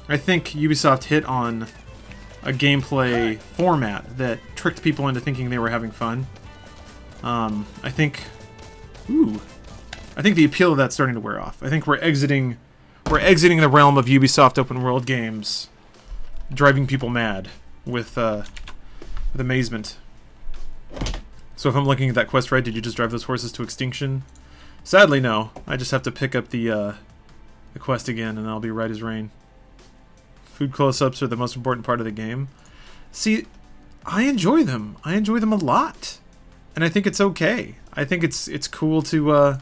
I think Ubisoft hit on a gameplay format that tricked people into thinking they were having fun. I think the appeal of that's starting to wear off. I think we're exiting the realm of Ubisoft open world games, driving people mad with amazement. So if I'm looking at that quest right, did you just drive those horses to extinction? Sadly, no. I just have to pick up the quest again, and I'll be right as rain. Food close-ups are the most important part of the game. See, I enjoy them. I enjoy them a lot, and I think it's okay. I think it's cool to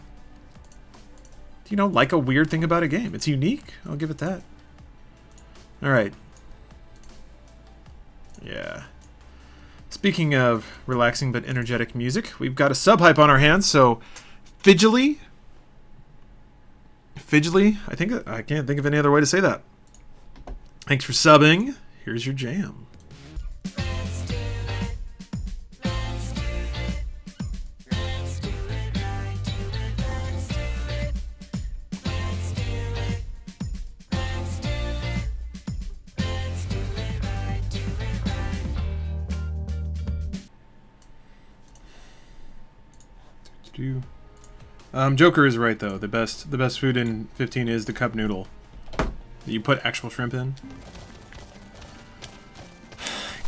like a weird thing about a game. It's unique. I'll give it that. All right. Yeah. Speaking of relaxing but energetic music, we've got a sub-hype on our hands, so Fidgely, I can't think of any other way to say that. Thanks for subbing. Here's your jam. Joker is right though. The best food in 15 is the cup noodle that you put actual shrimp in.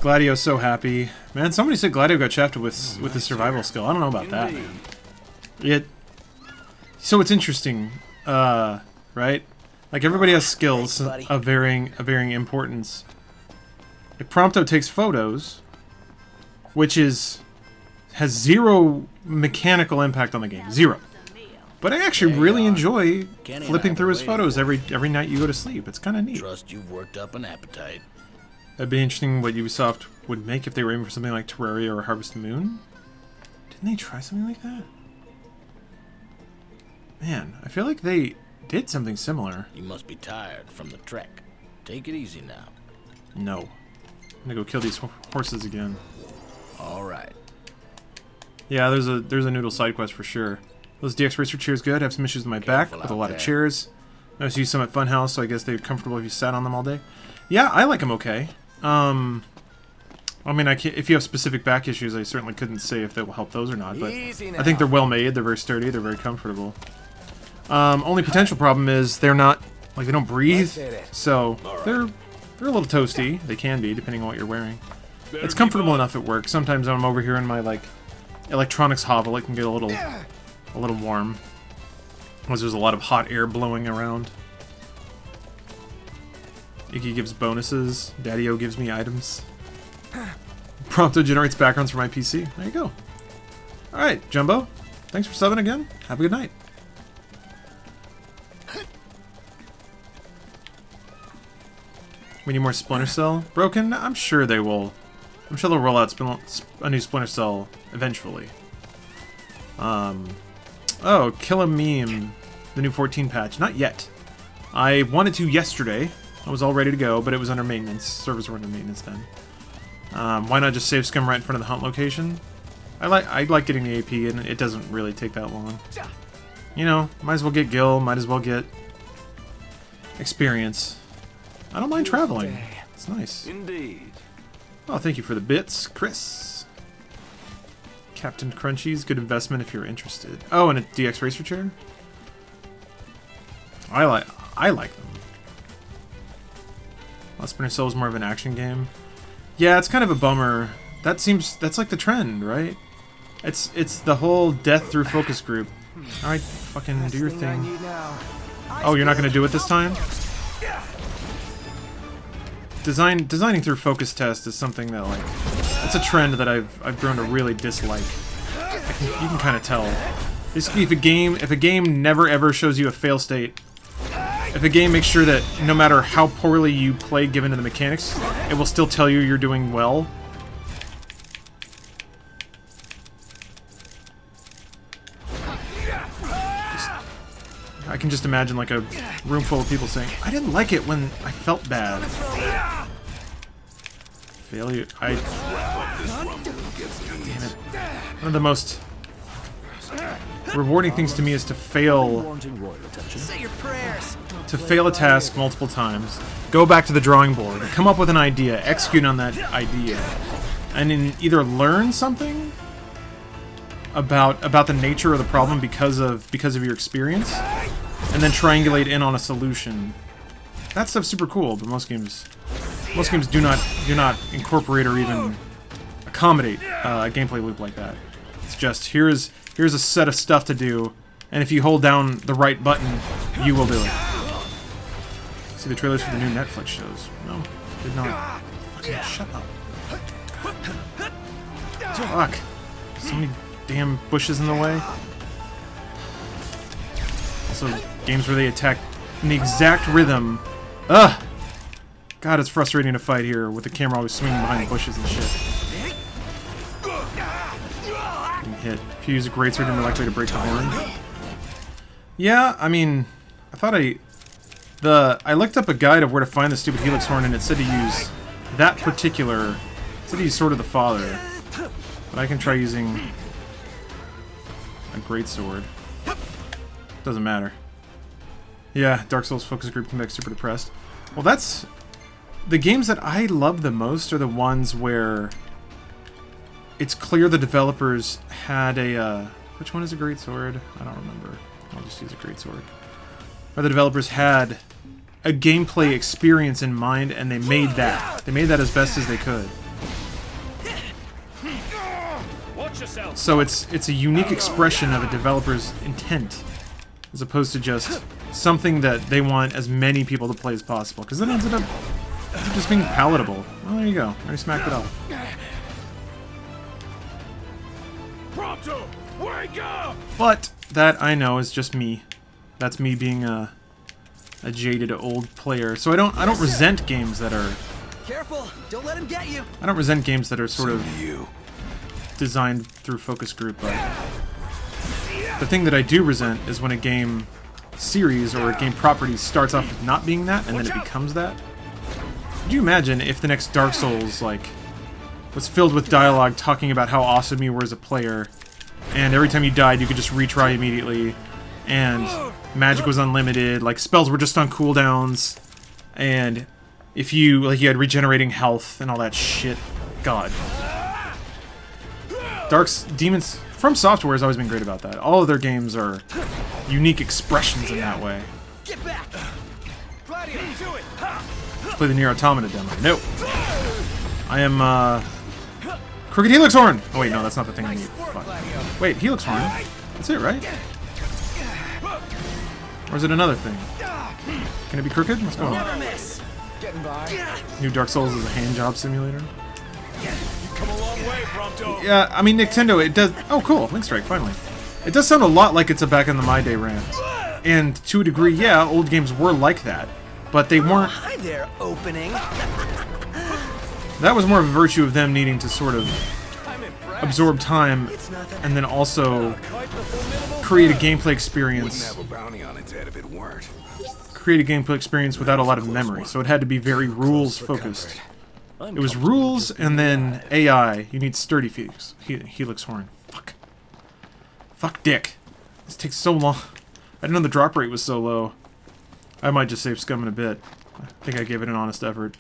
Gladio's so happy, man. Somebody said Gladio got shafted with the survival skill. I don't know about that, man. So it's interesting, right? Like everybody has skills of varying importance. Like Prompto takes photos, which has zero mechanical impact on the game. Zero. But I actually really enjoy flipping through his photos every night you go to sleep. It's kind of neat. Trust you've worked up an appetite. That'd be interesting what Ubisoft would make if they were aiming for something like Terraria or Harvest Moon. Didn't they try something like that? Man, I feel like they did something similar. You must be tired from the trek. Take it easy now. No. I'm gonna go kill these horses again. All right. Yeah, there's a noodle side quest for sure. Those DX Racer chairs good. I have some issues with my back with a lot of chairs. I also use some at Funhouse, so I guess they're comfortable if you sat on them all day. Yeah, I like them okay. I mean, if you have specific back issues, I certainly couldn't say if they will help those or not. But I think they're well made. They're very sturdy. They're very comfortable. Only potential problem is they're not like they don't breathe, so they're a little toasty. They can be depending on what you're wearing. It's comfortable enough at work. Sometimes when I'm over here in my like electronics hovel, it can get a little warm, because there's a lot of hot air blowing around. Iggy gives bonuses. Daddy-O gives me items. Prompto generates backgrounds for my PC. There you go. Alright, Jumbo. Thanks for subbing again. Have a good night. We need more Splinter Cell. Broken? I'm sure they will. I'm sure they'll roll out a new Splinter Cell eventually. Oh, Kill a Meme. The new 14 patch. Not yet. I wanted to yesterday. I was all ready to go, but it was under maintenance. Servers were under maintenance then. Why not just save scum right in front of the hunt location? I like getting the AP, and it doesn't really take that long. You know, might as well get Gil, might as well get experience. I don't mind traveling. It's nice. Indeed. Oh, thank you for the bits, Chris. Captain Crunchies, good investment if you're interested. Oh, and a DX Racer chair? I like them. Lost Splinter Cell is more of an action game. Yeah, it's kind of a bummer. That's like the trend, right? It's the whole death through focus group. Alright, fucking do your thing. Oh, you're not gonna do it this time? Designing through focus test is something that, like, it's a trend that I've grown to really dislike. You can kind of tell. Basically, if a game never ever shows you a fail state, if a game makes sure that no matter how poorly you play given to the mechanics, it will still tell you you're doing well. I can just imagine like a room full of people saying, I didn't like it when I felt bad. Failure. Damn it. One of the most rewarding things to me is to fail a task multiple times, go back to the drawing board, come up with an idea, execute on that idea, and then either learn something about the nature of the problem because of your experience, and then triangulate in on a solution. That stuff's super cool, but most games do not incorporate or even accommodate a gameplay loop like that. It's just here's a set of stuff to do, and if you hold down the right button, you will do it. See the trailers for the new Netflix shows? No, did not. Fucking shut up. Fuck. So many damn bushes in the way. Also, games where they attack in the exact rhythm. Ugh! God, it's frustrating to fight here with the camera always swinging behind bushes and shit. Getting hit. If you use a greatsword, you're more likely to break the horn. Yeah, I mean, I looked up a guide of where to find the stupid helix horn, and it said to use that particular. It said to use Sword of the Father, but I can try using a greatsword. Doesn't matter. Yeah, Dark Souls focus group can make super depressed. Well, that's the games that I love the most are the ones where it's clear the developers had a which one is a greatsword? I don't remember. I'll just use a greatsword. Or the developers had a gameplay experience in mind, and they made that. They made that as best as they could. So it's a unique expression of a developer's intent, as opposed to just something that they want as many people to play as possible, because it ends up just being palatable. Well, there you go. I smacked it up. But that, I know, is just me. That's me being a jaded old player. So I don't resent games that are. Careful! Don't let him get you. I don't resent games that are sort of designed through focus group. But the thing that I do resent is when a game series or a game property starts off with not being that, and then it becomes that. Could you imagine if the next Dark Souls was filled with dialogue talking about how awesome you were as a player, and every time you died you could just retry immediately, and magic was unlimited, like spells were just on cooldowns, and if you had regenerating health and all that shit. God. Demons From Software has always been great about that. All of their games are unique expressions in that way. Get back! Let's play the Nier Automata demo. Nope. I am Crooked Helix Horn! Oh wait, no, that's not the thing I need. Fuck. Wait, Helix Horn? That's it, right? Or is it another thing? Can it be crooked? What's going on? New Dark Souls is a handjob simulator. Yeah, I mean, Nintendo, it does. Oh, cool. Link Strike, finally. It does sound a lot like it's a back in the My Day rant. And to a degree, yeah, old games were like that. But they weren't. Hi there, opening. That was more of a virtue of them needing to sort of absorb time and then also create a gameplay experience. create a gameplay experience without a lot of memory, so it had to be very rules-focused. It was rules and then AI. You need sturdy helix horn. Fuck. Fuck dick. This takes so long. I didn't know the drop rate was so low. I might just save scum in a bit. I think I gave it an honest effort.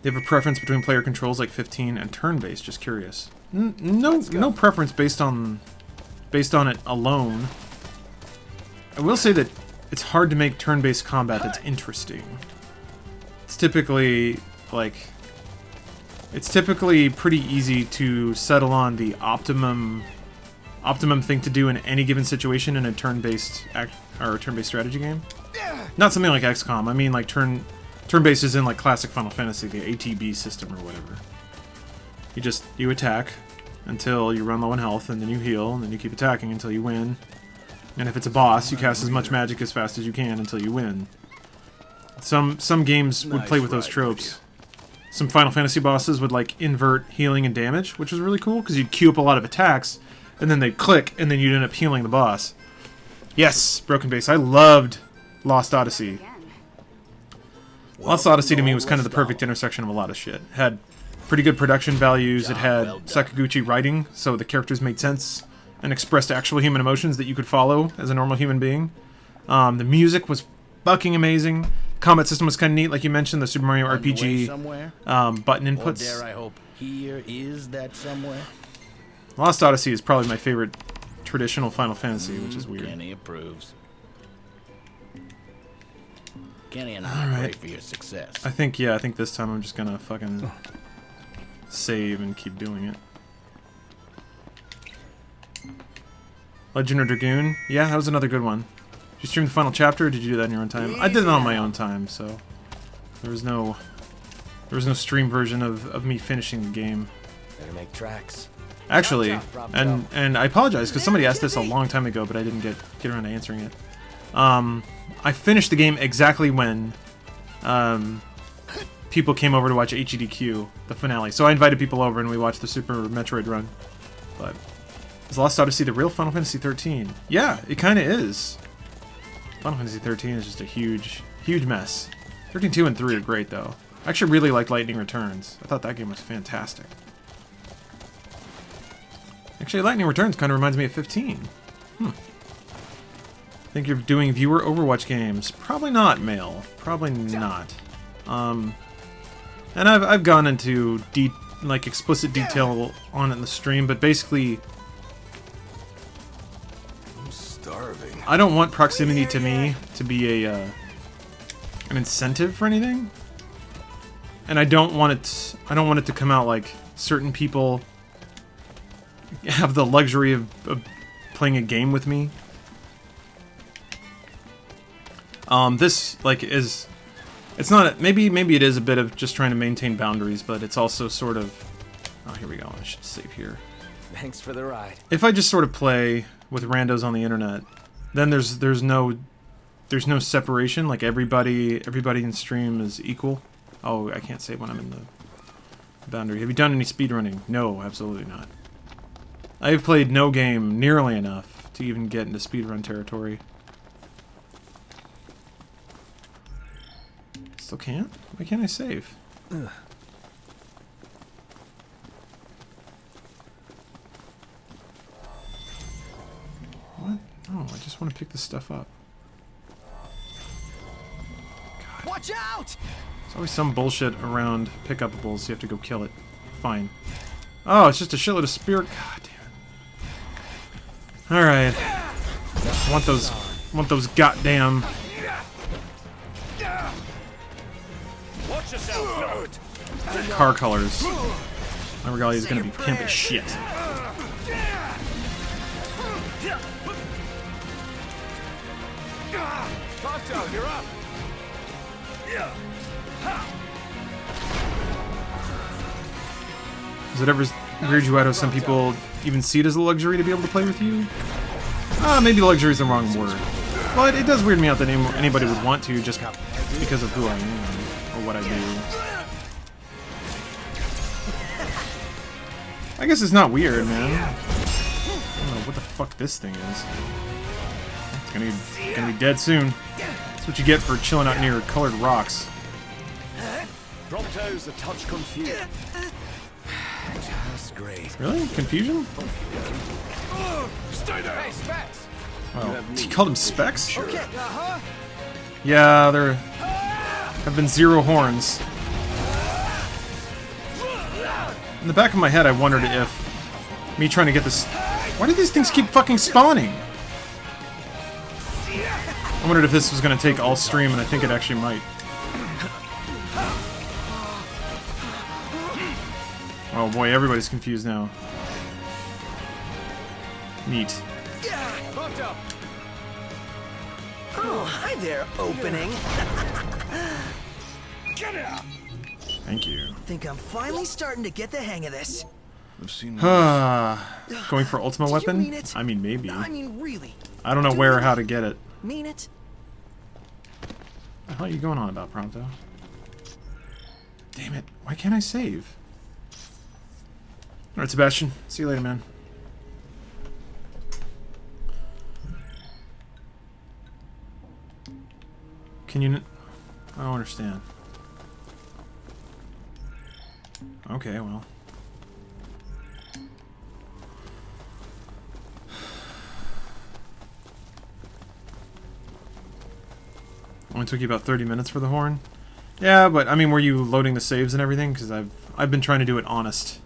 They have a preference between player controls like 15 and turn-based, just curious. No preference based on it alone. I will say that it's hard to make turn-based combat that's interesting. It's typically, like... It's typically pretty easy to settle on the optimum thing to do in any given situation in a turn-based turn-based strategy game. Not something like XCOM. I mean, like turn-based is in like classic Final Fantasy, the ATB system or whatever. You attack until you run low on health, and then you heal, and then you keep attacking until you win. And if it's a boss, you cast as much magic as fast as you can until you win. Some games would play with those tropes. Some Final Fantasy bosses would like invert healing and damage, which was really cool because you'd queue up a lot of attacks, and then they'd click, and then you'd end up healing the boss. Yes, Broken Base. I loved Lost Odyssey. Lost Odyssey to me was kind of the perfect intersection of a lot of shit. It had pretty good production values. It had Sakaguchi writing, so the characters made sense and expressed actual human emotions that you could follow as a normal human being. The music was fucking amazing. Combat system was kind of neat, like you mentioned, the Super Mario RPG button inputs. Or dare I hope here is that somewhere? Lost Odyssey is probably my favorite traditional Final Fantasy, which is weird. Kenny approves. Kenny and I pray for your success. I think this time I'm just gonna fucking save and keep doing it. Legend of Dragoon? Yeah, that was another good one. Did you stream the final chapter, or did you do that in your own time? I did it on my own time, so there was no stream version of me finishing the game. Better make tracks. Actually, and I apologize because somebody asked this a long time ago, but I didn't get around to answering it. I finished the game exactly when people came over to watch HEDQ, the finale. So I invited people over and we watched the Super Metroid run. But is Lost Odyssey the real Final Fantasy 13? Yeah, it kind of is. Final Fantasy 13 is just a huge mess. 13, 2, and 3 are great, though. I actually really liked Lightning Returns. I thought that game was fantastic. Actually, Lightning Returns kind of reminds me of 15. Think you're doing viewer Overwatch games? Probably not, Mail. Probably not. And I've gone into explicit detail on it in the stream, but basically, I'm starving. I don't want proximity to me to be an incentive for anything, and I don't want it to come out like certain people have the luxury of playing a game with me. This it's not, maybe it is a bit of just trying to maintain boundaries, but it's also sort of, oh, here we go, I should save here. Thanks for the ride. If I just sort of play with randos on the internet, then there's no separation, like everybody in stream is equal. Oh, I can't save when I'm in the boundary. Have you done any speedrunning? No, absolutely not. I have played no game nearly enough to even get into speedrun territory. Still can't? Why can't I save? Ugh. What? No, I just want to pick this stuff up. God. Watch out! There's always some bullshit around pick-upables, so you have to go kill it. Fine. Oh, it's just a shitload of spirit. God damn it. Alright. Want those goddamn... Watch yourself, car colors. My regalia is gonna be pimp as shit. Tonto, you're up. Does it ever weird you out how some people even see it as a luxury to be able to play with you? Maybe luxury is the wrong word. But it does weird me out that anybody would want to just because of who I am or what I do. I guess it's not weird, man. I don't know what the fuck this thing is. Gonna be dead soon. That's what you get for chilling out near colored rocks. Prompto's a touch confused. Just great. Really? Confusion? Stay there. Hey, Specs. Oh, he called him Specs? Sure. Okay. Yeah, there have been 0 horns. In the back of my head, I wondered if me trying to get this... Why do these things keep fucking spawning? I wondered if this was going to take all stream, and I think it actually might. Oh boy, everybody's confused now. Neat. Oh, hi there, opening. Thank you. Think I'm finally starting to get the hang of this. I've seen Going for Ultima Did weapon? you mean it? I mean, maybe. I mean, really. I don't know where or how to get it. Mean it? What the hell are you going on about, Prompto? Damn it. Why can't I save? Alright, Sebastian. See you later, man. Can you... I don't understand. Okay, well. Only took you about 30 minutes for the horn? Yeah, but I mean, were you loading the saves and everything? Because I've been trying to do it honest.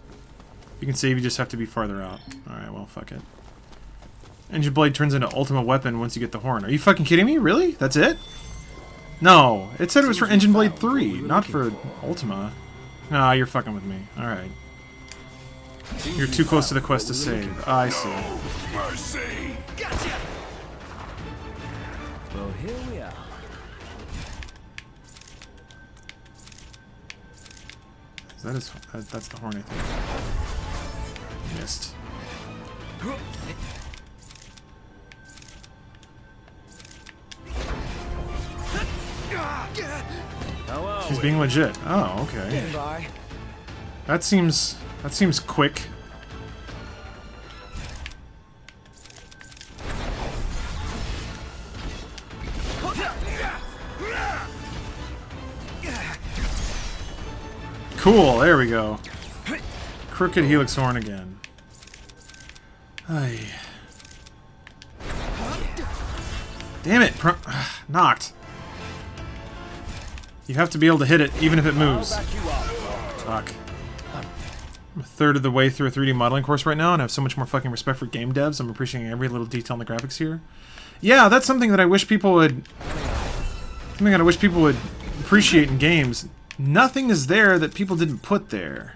You can save, you just have to be farther out. Alright, well, fuck it. Engine Blade turns into Ultima Weapon once you get the horn. Are you fucking kidding me? Really? That's it? No, it said it was for Engine Blade 3, not for Ultima. Nah, you're fucking with me. Alright. You're too close to the quest to save. I see. Mercy. Gotcha. Well, here we are. That's the horn, I think. Missed. He's being legit. Oh, okay. That seems quick. Cool, there we go. Crooked Helix Horn again. Ay. Damn it! Knocked. You have to be able to hit it, even if it moves. Fuck. I'm a third of the way through a 3D modeling course right now, and I have so much more fucking respect for game devs. I'm appreciating every little detail in the graphics here. Yeah, that's something that I wish people would... Something that I wish people would appreciate in games. Nothing is there that people didn't put there.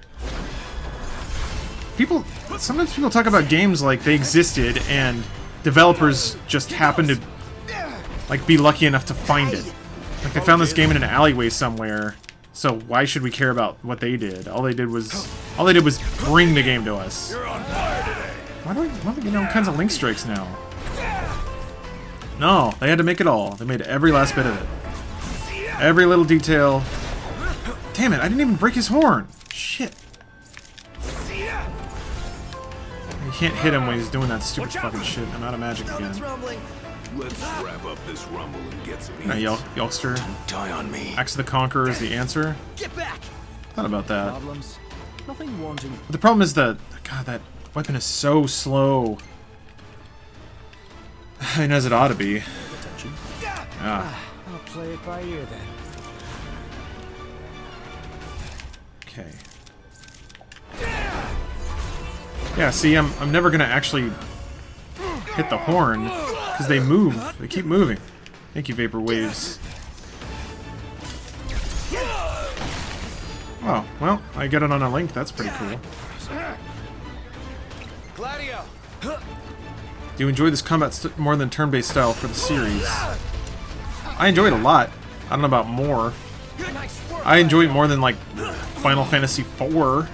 Sometimes people talk about games like they existed, and developers just happen to, like, be lucky enough to find it. Like, they found this game in an alleyway somewhere, so why should we care about what they did? All they did was bring the game to us. Why do I getting all kinds of link strikes now? No, they had to make it all. They made every last bit of it. Every little detail. Damn it, I didn't even break his horn. Shit. You can't hit him when he's doing that stupid fucking shit. I'm out of magic again. Let's wrap up this rumble and get some Alright, Yelkster. tie on me. Axe of the Conqueror is the answer. Get back. Thought about that. Problems? Nothing wanting. But the problem is that, God, that weapon is so slow. And as it ought to be. Ah. I'll play it by ear then. Okay. Yeah, see, I'm never gonna actually hit the horn because they move. They keep moving. Thank you, Vapor Waves. Oh, well, I get it on a link. That's pretty cool. Gladio. Do you enjoy this combat more than turn-based style for the series? I enjoy it a lot. I don't know about more. I enjoy it more than, like, Final Fantasy IV.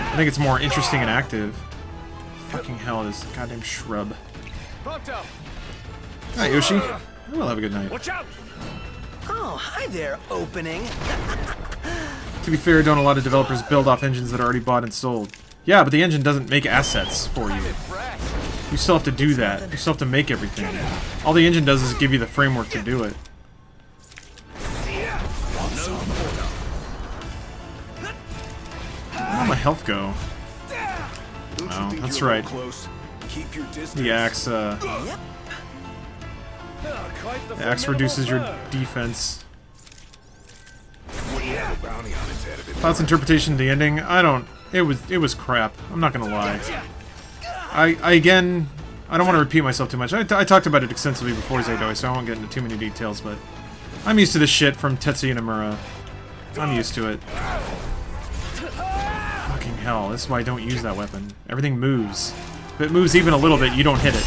I think it's more interesting and active. Fucking hell, this goddamn shrub. Hi, Yoshi. We'll have a good night. Watch out. Oh, hi there, opening. To be fair, don't a lot of developers build off engines that are already bought and sold? Yeah, but the engine doesn't make assets for you. You still have to do that. You still have to make everything. All the engine does is give you the framework to do it. Where'd my health go? Oh, that's right. The axe, the axe reduces your defense. Cloud's interpretation of the ending, I don't... It was crap. I'm not gonna lie. Again, I don't want to repeat myself too much. I talked about it extensively before Zaydoi, so I won't get into too many details, but I'm used to this shit from Tetsuya Nomura. I'm used to it. Fucking hell, this is why I don't use that weapon. Everything moves. If it moves even a little bit, you don't hit it.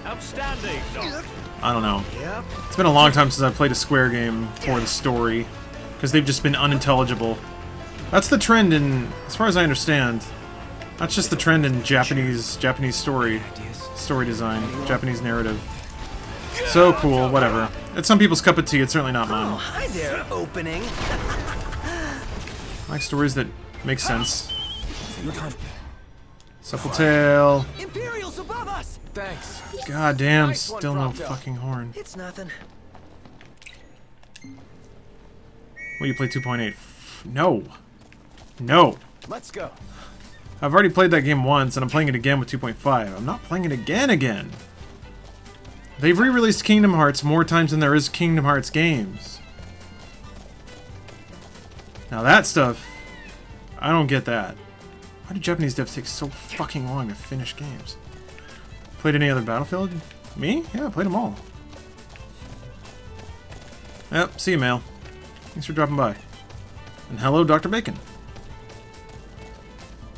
Outstanding. I don't know. It's been a long time since I've played a Square game for the story, because they've just been unintelligible. That's the trend in, as far as I understand, that's just the trend in Japanese story design, Japanese narrative. So cool, whatever. It's some people's cup of tea, it's certainly not mine. Oh, hi there, opening. I like stories that make sense. Supple tail. Imperials above us. Thanks. God damn, still no fucking horn. It's nothing. Well, you play 2.8. No. No. Let's go. I've already played that game once, and I'm playing it again with 2.5. I'm not playing it again. They've re-released Kingdom Hearts more times than there is Kingdom Hearts games. Now that stuff, I don't get that. Why do Japanese devs take so fucking long to finish games? Played any other Battlefield? Me? Yeah, I played them all. Yep, see you, Mail. Thanks for dropping by. And hello, Dr. Bacon.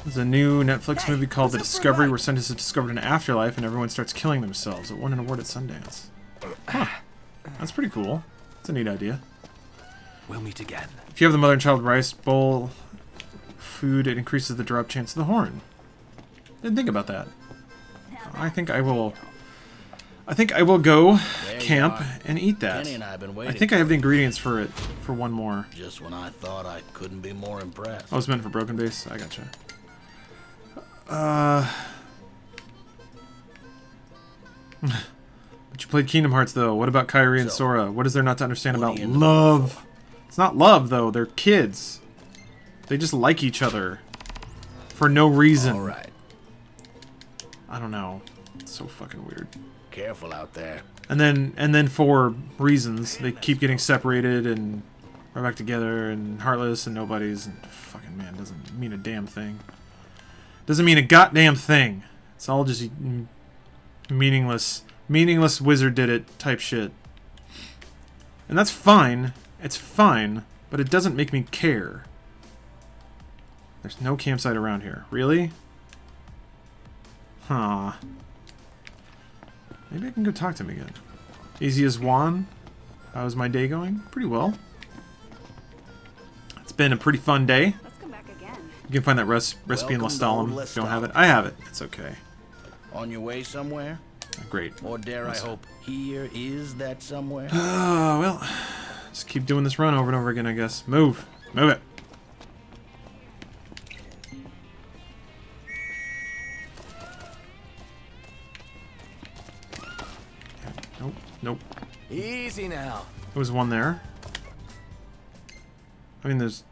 There's a new Netflix movie called The Discovery, where scientists have discovered an afterlife and everyone starts killing themselves. It won an award at Sundance. Huh. That's pretty cool. That's a neat idea. We'll meet again. If you have the mother and child rice bowl food, it increases the drop chance of the horn. Didn't think about that. I think I will go camp and eat that. Kenny and I have been I waiting. think I have the ingredients for it, for one more. Just when I thought I couldn't be more impressed. Oh, it's meant for Broken Base? I gotcha. But you played Kingdom Hearts, though. What about Kairi and Sora? What is there not to understand about love? It's not love, though. They're kids. They just like each other. For no reason. All right. I don't know. It's so fucking weird. Careful out there. And then for reasons, they keep getting separated and right back together and Heartless and Nobodies and fucking man, doesn't mean a damn thing. Doesn't mean a goddamn thing. It's all just meaningless wizard did it type shit. And that's fine. It's fine, but it doesn't make me care. There's no campsite around here. Really? Huh. Maybe I can go talk to him again. Easy as Juan. How's my day going? Pretty well. It's been a pretty fun day. Let's come back again. You can find that recipe in Lestalem if you don't have it. I have it. It's okay. On your way somewhere? Great. Or dare I hope here is that somewhere? Well, just keep doing this run over and over again, I guess. Move. Move it. Nope. Nope. Easy now. There was one there. I mean, there's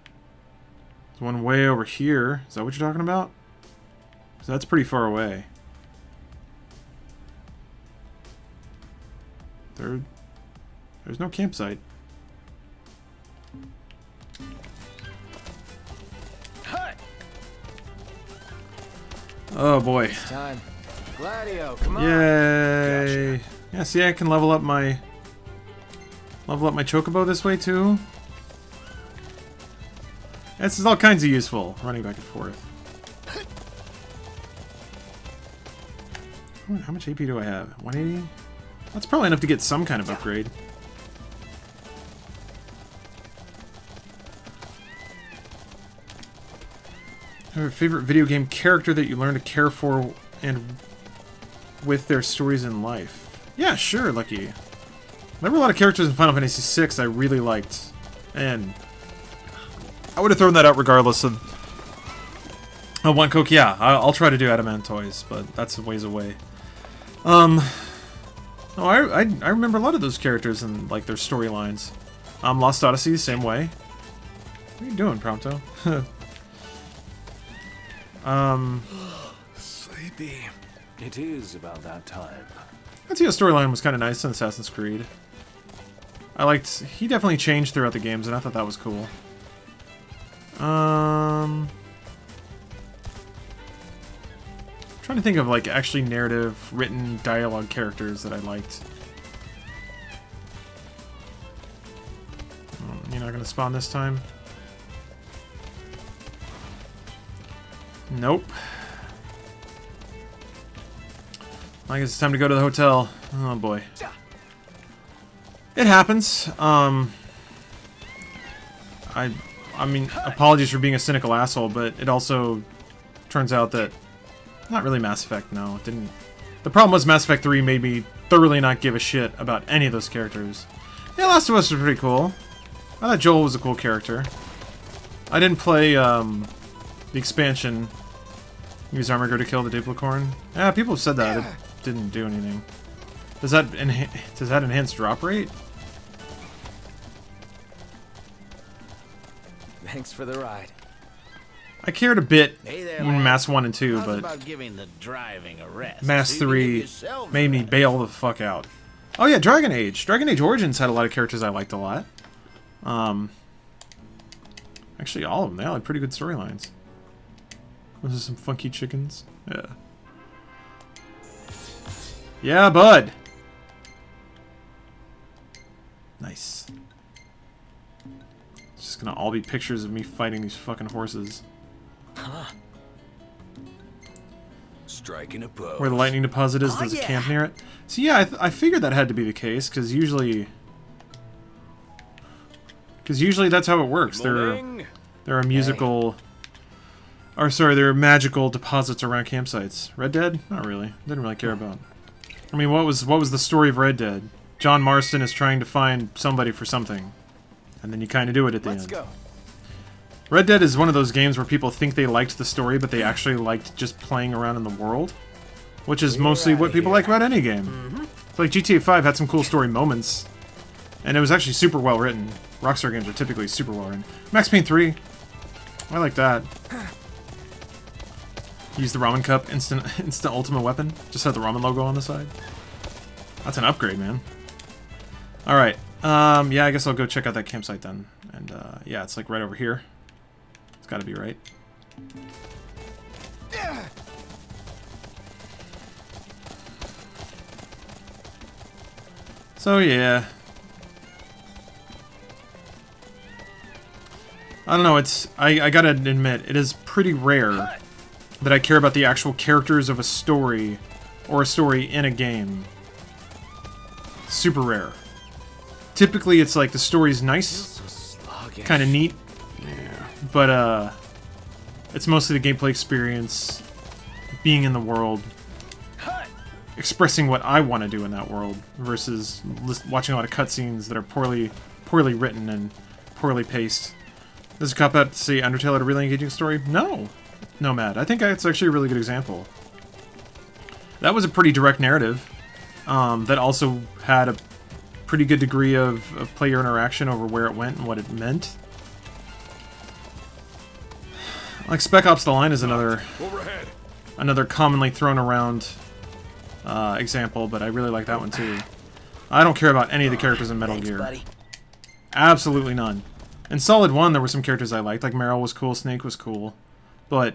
one way over here. Is that what you're talking about? So that's pretty far away. There's no campsite. Oh boy. Time. Gladio, come on. Yay! Yeah, see, I can level up my chocobo this way too. This is all kinds of useful, running back and forth. How much AP do I have? 180? That's probably enough to get some kind of upgrade. Your favorite video game character that you learn to care for and with their stories in life? Yeah, sure, Lucky. There were a lot of characters in Final Fantasy VI I really liked, and I would have thrown that out regardless of Oh, One Coke, yeah. I'll try to do Adamant Toys, but that's a ways away. Oh, I remember a lot of those characters and, like, their storylines. Lost Odyssey, same way. What are you doing, Prompto? Sleepy. It is about that time. Ezio's storyline was kind of nice in Assassin's Creed. He definitely changed throughout the games, and I thought that was cool. Trying to think of, like, actually narrative, written dialogue characters that I liked. You're not gonna spawn this time? Nope. I guess it's time to go to the hotel. Oh boy. It happens. I mean, apologies for being a cynical asshole, but it also turns out that not really Mass Effect, no. It didn't. The problem was Mass Effect 3 made me thoroughly not give a shit about any of those characters. Yeah, Last of Us was pretty cool. I thought Joel was a cool character. I didn't play the expansion. Use Armiger to kill the Duplicorn. Yeah, people have said that. It didn't do anything. Does that enhance drop rate? Thanks for the ride. I cared a bit Hey there, in lad. Mass 1 and 2, How's but about giving the driving a rest? Mass so you can 3 give yourselves made a me rest? bail the fuck out. Oh yeah, Dragon Age. Dragon Age Origins had a lot of characters I liked a lot. Actually all of them. They all had pretty good storylines. Those are some funky chickens. Yeah. Yeah, bud! Nice. It's just gonna all be pictures of me fighting these fucking horses. Striking a pose. Where the lightning deposit is, there's a camp near it. So yeah, I figured that had to be the case, because usually that's how it works. There are musical, or sorry, there are magical deposits around campsites. Red Dead? Not really. Didn't really care about. I mean, what was the story of Red Dead? John Marston is trying to find somebody for something, and then you kind of do it at the end. Go. Red Dead is one of those games where people think they liked the story, but they actually liked just playing around in the world, which is mostly what people like about any game. It's like GTA 5 had some cool story moments, and it was actually super well written. Rockstar games are typically super well written. Max Payne 3, I like that. Use the ramen cup, instant ultimate weapon. Just had the ramen logo on the side. That's an upgrade, man. All right, yeah, I guess I'll go check out that campsite then. And yeah, it's like right over here. It's got to be right. So yeah, I don't know. I gotta admit, it is pretty rare that I care about the actual characters of a story or a story in a game. Super rare. Typically, it's like the story's nice, kind of neat, but it's mostly the gameplay experience, being in the world, expressing what I want to do in that world, versus watching a lot of cutscenes that are poorly written and poorly paced. Does it cop out to say Undertale had a really engaging story? No. Nomad. I think it's actually a really good example. That was a pretty direct narrative that also had a pretty good degree of player interaction over where it went and what it meant. Like Spec Ops: The Line is another commonly thrown around example, but I really like that one too. I don't care about any of the characters in Metal Gear. Buddy. Absolutely none. In Solid 1, there were some characters I liked. Like Meryl was cool, Snake was cool. But,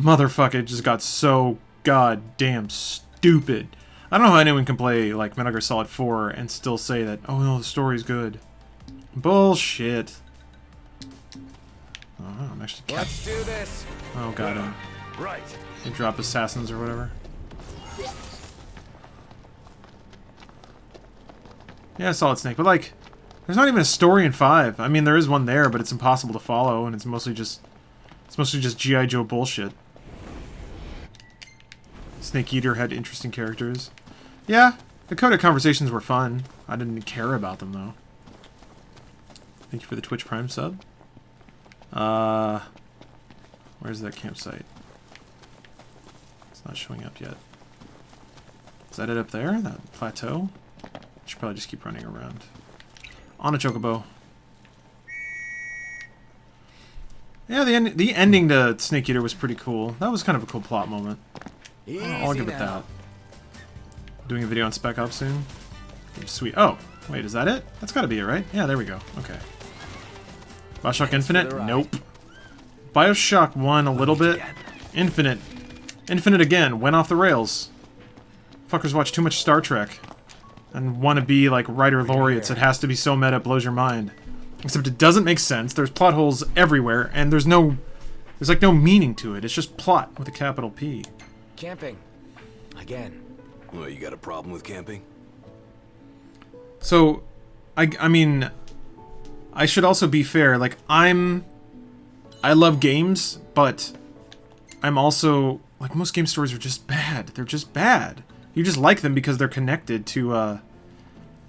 motherfucker, it just got so goddamn stupid. I don't know how anyone can play, like, Metal Gear Solid 4 and still say that, oh no, the story's good. Bullshit. Oh, I'm actually... Let's do this. Oh god, Right. they drop assassins or whatever. Yeah, Solid Snake, but like, there's not even a story in 5. I mean, there is one there, but it's impossible to follow, and it's mostly just G.I. Joe bullshit. Snake Eater had interesting characters. Yeah, the codec conversations were fun. I didn't care about them, though. Thank you for the Twitch Prime sub. What Where's that campsite? It's not showing up yet. Is that it up there? That plateau? Should probably just keep running around. On a chocobo. Yeah, the ending to Snake Eater was pretty cool. That was kind of a cool plot moment. I'll give it that. Doing a video on Spec Ops soon. Sweet. Oh, wait, is that it? That's gotta be it, right? Yeah, there we go. Okay. Bioshock Infinite? Nope. Bioshock 1 a little bit. Infinite. Infinite again. Went off the rails. Fuckers watch too much Star Trek. And want to be like writer laureates. It has to be so meta it blows your mind. Except it doesn't make sense. There's plot holes everywhere, and there's like no meaning to it. It's just plot with a capital P. Camping. Again. Well, you got a problem with camping? So, I mean, I should also be fair. Like, I love games, but I'm also, like, most game stories are just bad. They're just bad. You just like them because they're connected to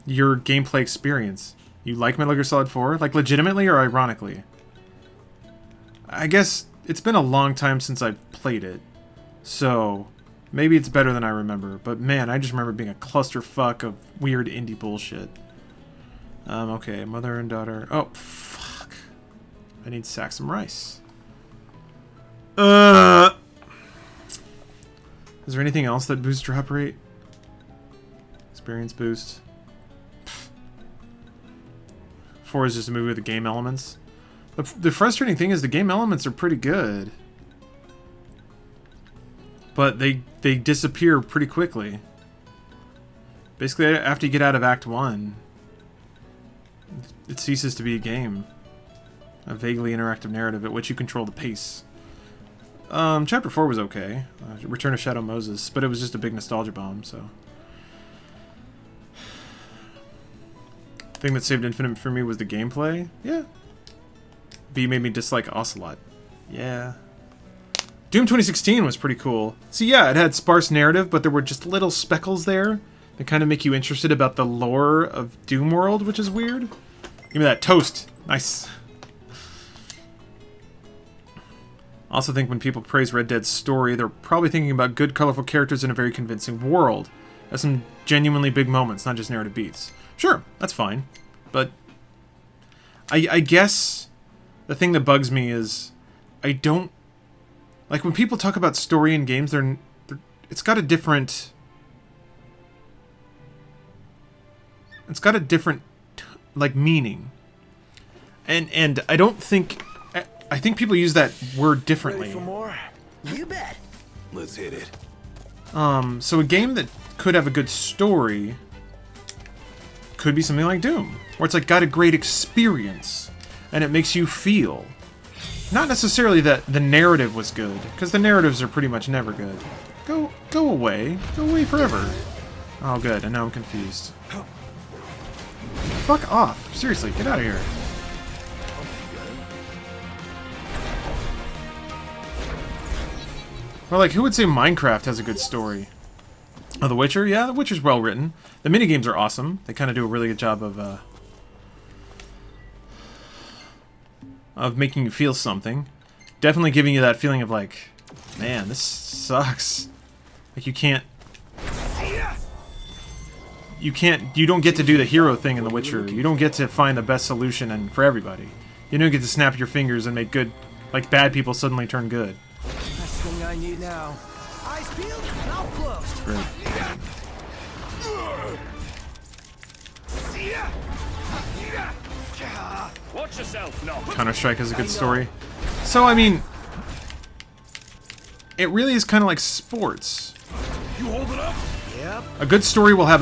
your gameplay experience. You like Metal Gear Solid 4? Like, legitimately or ironically? I guess it's been a long time since I've played it, so maybe it's better than I remember. But man, I just remember being a clusterfuck of weird indie bullshit. Okay, mother and daughter. Oh, fuck. I need to sack some rice. Is there anything else that boosts drop rate? Experience boost. 4 is just a movie with the game elements. The frustrating thing is the game elements are pretty good. But they disappear pretty quickly. Basically, after you get out of Act 1, it ceases to be a game. A vaguely interactive narrative at which you control the pace. Chapter 4 was okay. Return of Shadow Moses, but it was just a big nostalgia bomb, so. The thing that saved Infinite for me was the gameplay. Yeah. V made me dislike Ocelot. Yeah. Doom 2016 was pretty cool. See, yeah, it had sparse narrative, but there were just little speckles there that kind of make you interested about the lore of Doom World, which is weird. Give me that toast. Nice. I also think when people praise Red Dead's story, they're probably thinking about good, colorful characters in a very convincing world. Has some genuinely big moments, not just narrative beats. Sure, that's fine. But I guess the thing that bugs me is I don't... Like, when people talk about story in games, it's got a different... It's got a different, like, meaning. And I don't think... I think people use that word differently. Ready for more? You bet. Let's hit it. So a game that could have a good story could be something like Doom, where it's like got a great experience and it makes you feel. Not necessarily that the narrative was good, because the narratives are pretty much never good. Go away. Go away forever. Oh, good. And now I'm confused. Fuck off. Seriously, get out of here. Or like, who would say Minecraft has a good story? Oh, The Witcher? Yeah, The Witcher's well written. The minigames are awesome. They kind of do a really good job of making you feel something. Definitely giving you that feeling of like, man, this sucks. Like you don't get to do the hero thing in The Witcher. You don't get to find the best solution and for everybody. You don't get to snap your fingers and make good, like bad people suddenly turn good. Last thing I need now. Eyes peeled, mouth closed. Great. Watch yourself, no. Counter-Strike is a good story. So, I mean, it really is kind of like sports. You hold it up? Yep. A good story will have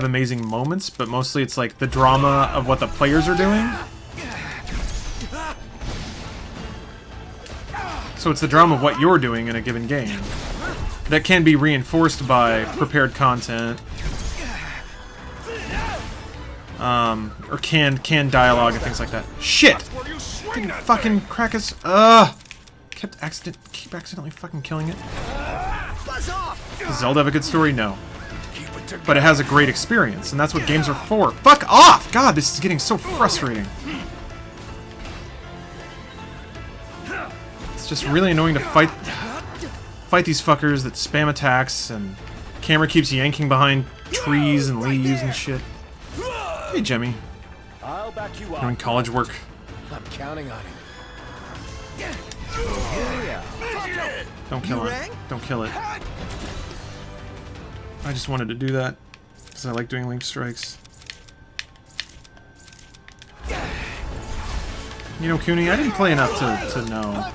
amazing moments, but mostly it's like the drama of what the players are doing. So it's the drama of what you're doing in a given game that can be reinforced by prepared content, or canned dialogue and things like that. Shit! Didn't fucking crack us. Keep accidentally fucking killing it. Does Zelda have a good story? No. But it has a great experience, and that's what games are for. Fuck off! God, this is getting so frustrating. just really annoying to fight these fuckers that spam attacks, and camera keeps yanking behind trees and leaves and shit. Hey, Jemmy. I'll back you up. Doing college work. I'm counting on it. Don't kill it. Don't kill it. I just wanted to do that because I like doing link strikes. You know, Cooney, I didn't play enough to know.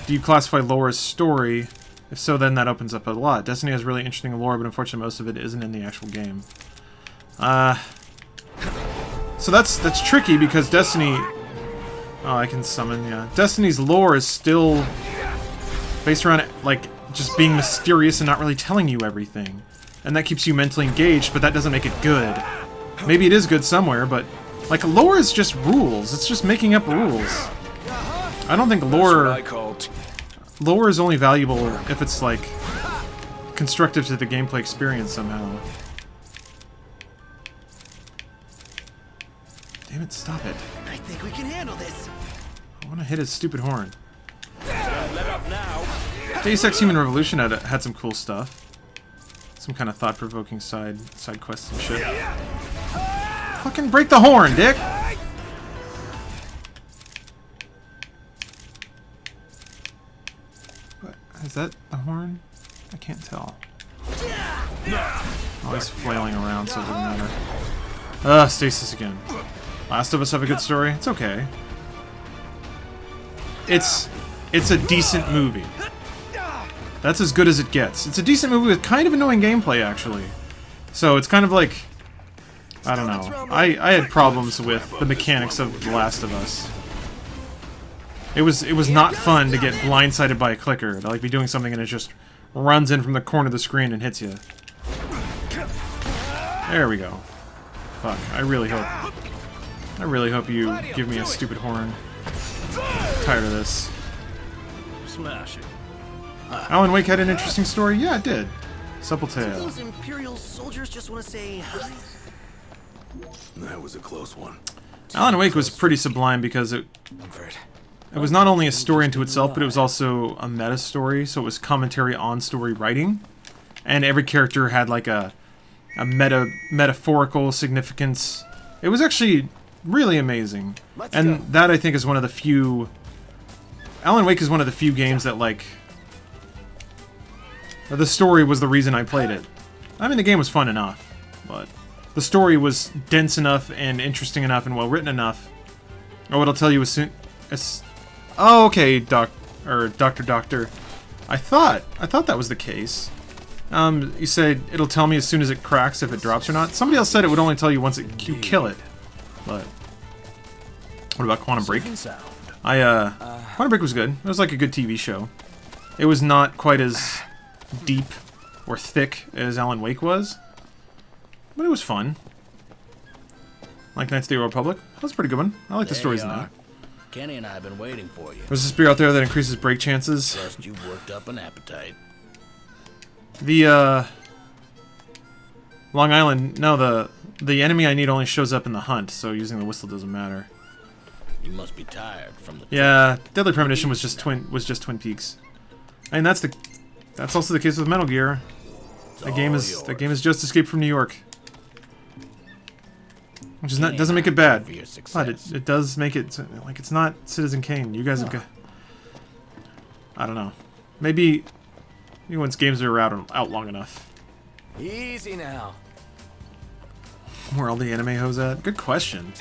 Do you classify lore as story? If so, then that opens up a lot. Destiny has really interesting lore, but unfortunately most of it isn't in the actual game. So that's tricky because Destiny... Oh, I can summon, yeah. Destiny's lore is still based around, like, just being mysterious and not really telling you everything. And that keeps you mentally engaged, but that doesn't make it good. Maybe it is good somewhere, but... Like, lore is just rules. It's just making up rules. I don't think lore... Lore is only valuable if it's, like, constructive to the gameplay experience somehow. Damn it, stop it. I think we can handle this. I want to hit his stupid horn. Deus Ex Human Revolution had some cool stuff. Some kind of thought-provoking side quests and shit. Fucking break the horn, dick! What? Is that the horn? I can't tell. Oh, he's flailing around, so it doesn't matter. Ugh, stasis again. Last of Us have a good story? It's okay. It's a decent movie. That's as good as it gets. It's a decent movie with kind of annoying gameplay, actually. So it's kind of like... I don't know. I had problems with the mechanics of The Last of Us. It was not fun to get blindsided by a clicker. To like be doing something and it just runs in from the corner of the screen and hits you. There we go. Fuck. I really hope you give me a stupid horn. I'm tired of this. Smash it. Alan Wake had an interesting story? Yeah, it did. Supple tale. Those Imperial soldiers just want to say hi. That was a close one. Alan Wake was pretty sublime because it was not only a story into itself, but it was also a meta story, so it was commentary on story writing. And every character had like a metaphorical significance. It was actually really amazing. And that, I think, is one of the few... Alan Wake is one of the few games that, like... The story was the reason I played it. I mean, the game was fun enough, but... The story was dense enough and interesting enough and well-written enough. Or what I'll tell you as soon as... Oh, okay, Doctor. I thought that was the case. You said it'll tell me as soon as it cracks if it drops or not. Somebody else said it would only tell you once you kill it. But... What about Quantum Break? Quantum Break was good. It was like a good TV show. It was not quite as deep or thick as Alan Wake was. But it was fun. Like Knights of the Old Republic. That was a pretty good one. I like the stories in that. Kenny and I have been waiting for you. There's a spear out there that increases break chances. Trust you've worked up an appetite. The, Long Island... No, the enemy I need only shows up in the hunt, so using the whistle doesn't matter. You must be tired from the... Yeah, Deadly Premonition was just Twin Peaks. And that's also the case with Metal Gear. That game is just Escape from New York. Which is not doesn't make it bad, but it does make it like it's not Citizen Kane. You guys have got, I don't know, maybe once games are out long enough. Easy now. Where all the anime hoes at? Good question.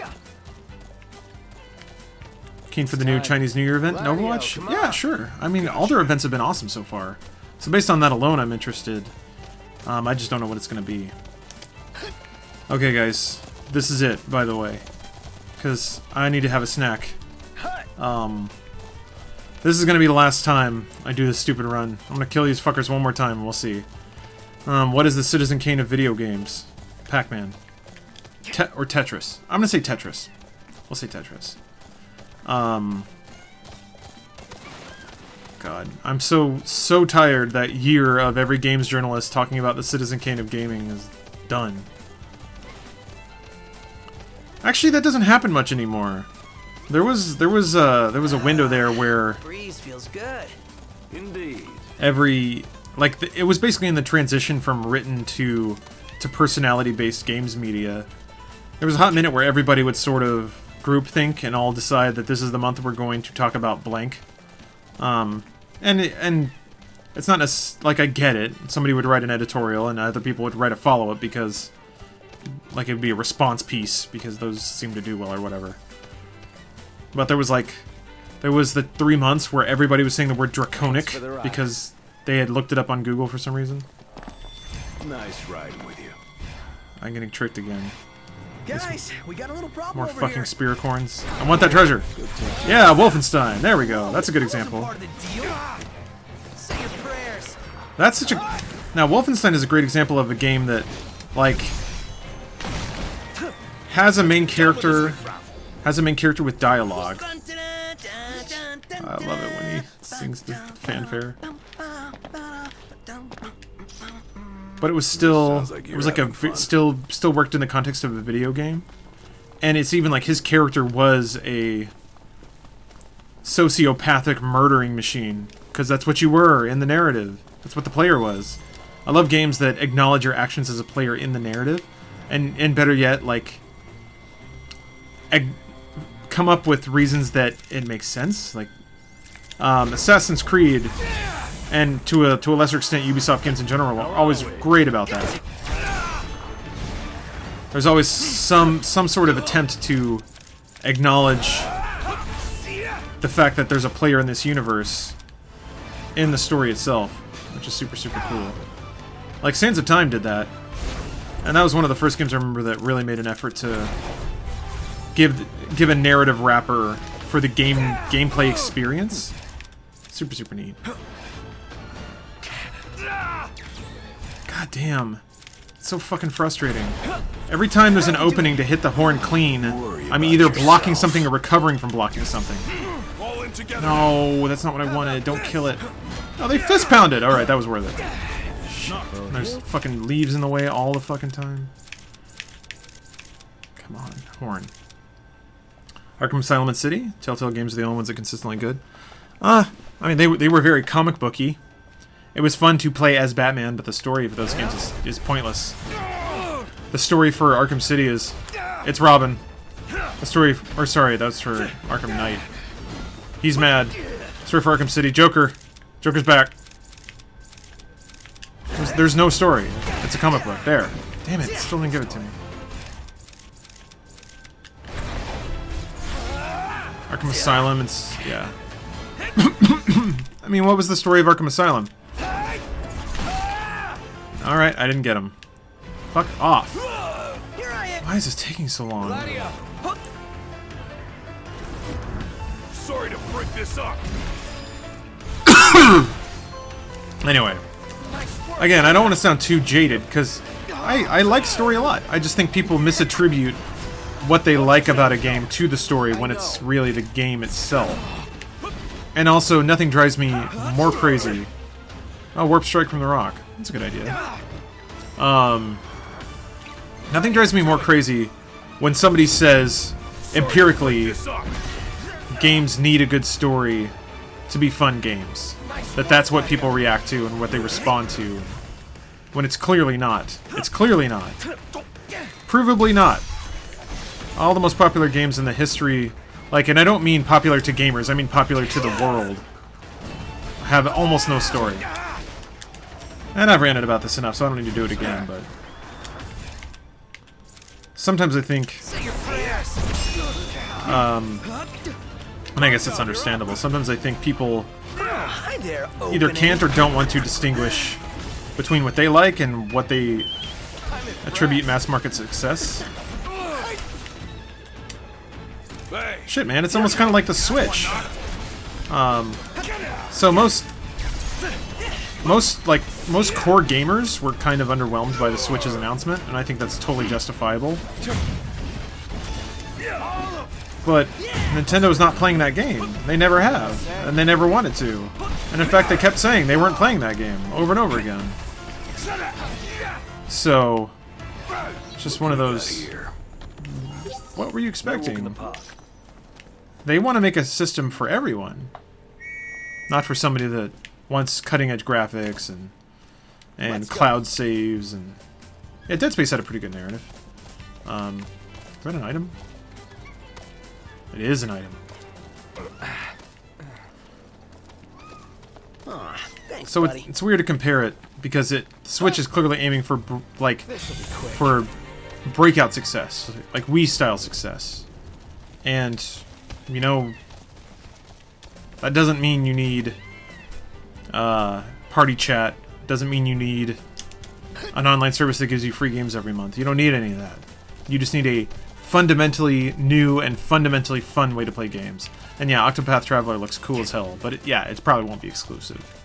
Keen for the new Chinese New Year event in Overwatch? Yeah, sure. I mean, all their events have been awesome so far. So based on that alone, I'm interested. I just don't know what it's going to be. Okay, guys. This is it, by the way. Because I need to have a snack. This is going to be the last time I do this stupid run. I'm going to kill these fuckers one more time, and we'll see. What is the Citizen Kane of video games? Pac-Man. Or Tetris. I'm going to say Tetris. We'll say Tetris. God, I'm so tired that year of every games journalist talking about the Citizen Kane of gaming is done. Actually, that doesn't happen much anymore. There was a window there where Breeze feels good. Indeed. it was basically in the transition from written to personality-based games media. There was a hot minute where everybody would sort of groupthink and all decide that this is the month we're going to talk about blank. And it's not like I get it. Somebody would write an editorial and other people would write a follow-up because like it would be a response piece because those seem to do well or whatever. But there was the 3 months where everybody was saying the word draconic because they had looked it up on Google for some reason. Nice riding with you. I'm getting tricked again. Guys, we got a little problem More over fucking here. Spiricorns. I want that treasure. Yeah, Wolfenstein. There we go. That's a good example. Part of the deal. Say your prayers. That's such a... Now, Wolfenstein is a great example of a game that, like, has a main character with dialogue. I love it when he sings the fanfare. But it was still, still worked in the context of a video game. And it's even like his character was a sociopathic murdering machine. Because that's what you were in the narrative. That's what the player was. I love games that acknowledge your actions as a player in the narrative. And better yet, like, come up with reasons that it makes sense. Like, Assassin's Creed, and to a lesser extent Ubisoft games in general, are always great about that. There's always some sort of attempt to acknowledge the fact that there's a player in this universe in the story itself, which is super, super cool. Like, Sands of Time did that, and that was one of the first games I remember that really made an effort to give a narrative wrapper for the gameplay experience. Super, super neat. God damn. It's so fucking frustrating. Every time there's an opening to hit the horn clean, I'm either blocking something or recovering from blocking something. No, that's not what I wanted. Don't kill it. Oh, they fist pounded! Alright, that was worth it. There's fucking leaves in the way all the fucking time. Come on, horn. Arkham Asylum and City? Telltale Games are the only ones that are consistently good. I mean, they were very comic booky. It was fun to play as Batman, but the story of those games is pointless. The story for Arkham City is... It's Robin. The story... Or sorry, that's for Arkham Knight. He's mad. Story for Arkham City. Joker. Joker's back. There's no story. It's a comic book. There. Damn it, still didn't give it to me. Arkham Asylum, it's... yeah. I mean, what was the story of Arkham Asylum? Alright, I didn't get him. Fuck off. Why is this taking so long? Sorry to break this up. Anyway. Again, I don't want to sound too jaded, because I like story a lot. I just think people misattribute what they like about a game to the story when it's really the game itself. And also, nothing drives me more crazy. Oh, Warp Strike from the Rock. That's a good idea. Nothing drives me more crazy when somebody says, empirically, games need a good story to be fun games. That's what people react to and what they respond to. When it's clearly not. It's clearly not. Provably not. All the most popular games in the history, like, and I don't mean popular to gamers, I mean popular to the world, have almost no story. And I've ranted about this enough, so I don't need to do it again, but... Sometimes I think... and I guess it's understandable. Sometimes I think people either can't or don't want to distinguish between what they like and what they attribute mass market success. Shit, man, it's almost kind of like the Switch. So most core gamers were kind of underwhelmed by the Switch's announcement, and I think that's totally justifiable. But Nintendo's not playing that game. They never have, and they never wanted to. And in fact, they kept saying they weren't playing that game over and over again. So, it's just one of those... What were you expecting? they want to make a system for everyone, not for somebody that wants cutting-edge graphics and cloud saves. And yeah, Dead Space had a pretty good narrative. Is that an item? It is an item. Oh, thanks, So buddy. it's weird to compare it because Switch is clearly aiming for for breakout success, like Wii style success, and you know that doesn't mean you need party chat. Doesn't mean you need an online service that gives you free games every month. You don't need any of that. You just need a fundamentally new and fundamentally fun way to play games. And yeah, Octopath Traveler looks cool as hell, but it probably won't be exclusive.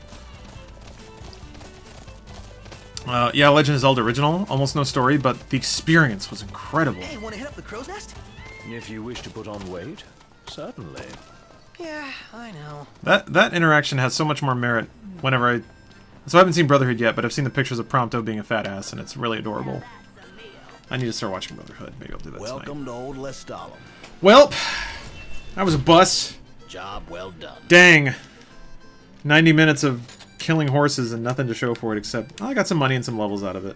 Yeah, Legend of Zelda Original, almost no story, but the experience was incredible. Hey, want to hit up the crow's nest? If you wish to put on weight, certainly. Yeah, I know. That interaction has so much more merit whenever So I haven't seen Brotherhood yet, but I've seen the pictures of Prompto being a fat ass, and it's really adorable. I need to start watching Brotherhood. Maybe I'll do that Welcome tonight. to old Lestalem. Well, that was a bust. Job well done. Dang. 90 minutes of killing horses and nothing to show for it except I got some money and some levels out of it.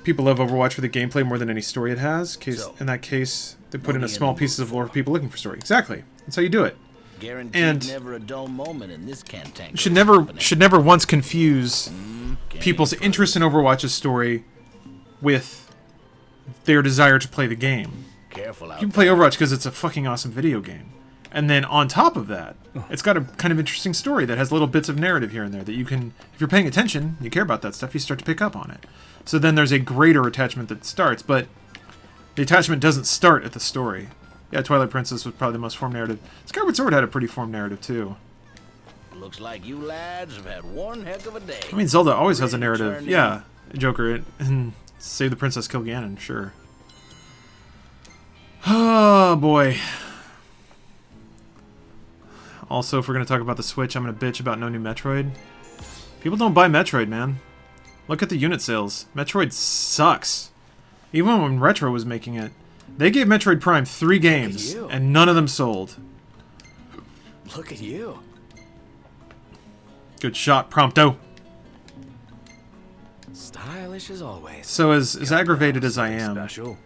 People love Overwatch for the gameplay more than any story it has. In that case, they put in a small pieces of lore for people looking for story. Exactly. That's how you do it. Guaranteed And never a dull moment in this cantankerous should never once confuse people's interest in Overwatch's story with their desire to play the game. Careful out People play Overwatch because it's a fucking awesome video game. And then on top of that, it's got a kind of interesting story that has little bits of narrative here and there that you can, if you're paying attention, you care about that stuff, you start to pick up on it. So then there's a greater attachment that starts, but the attachment doesn't start at the story. Yeah, Twilight Princess was probably the most formed narrative. Skyward Sword had a pretty formed narrative too. Looks like you lads have had one heck of a day. I mean, Zelda always has a narrative. Yeah, Joker and Save the Princess, Kill Ganon, sure. Oh boy. Also, if we're going to talk about the Switch, I'm going to bitch about no new Metroid. People don't buy Metroid, man. Look at the unit sales. Metroid sucks. Even when Retro was making it. They gave Metroid Prime 3 games, and none of them sold. Look at you. Good shot, Prompto. Stylish as always. So as aggravated as I am... Special.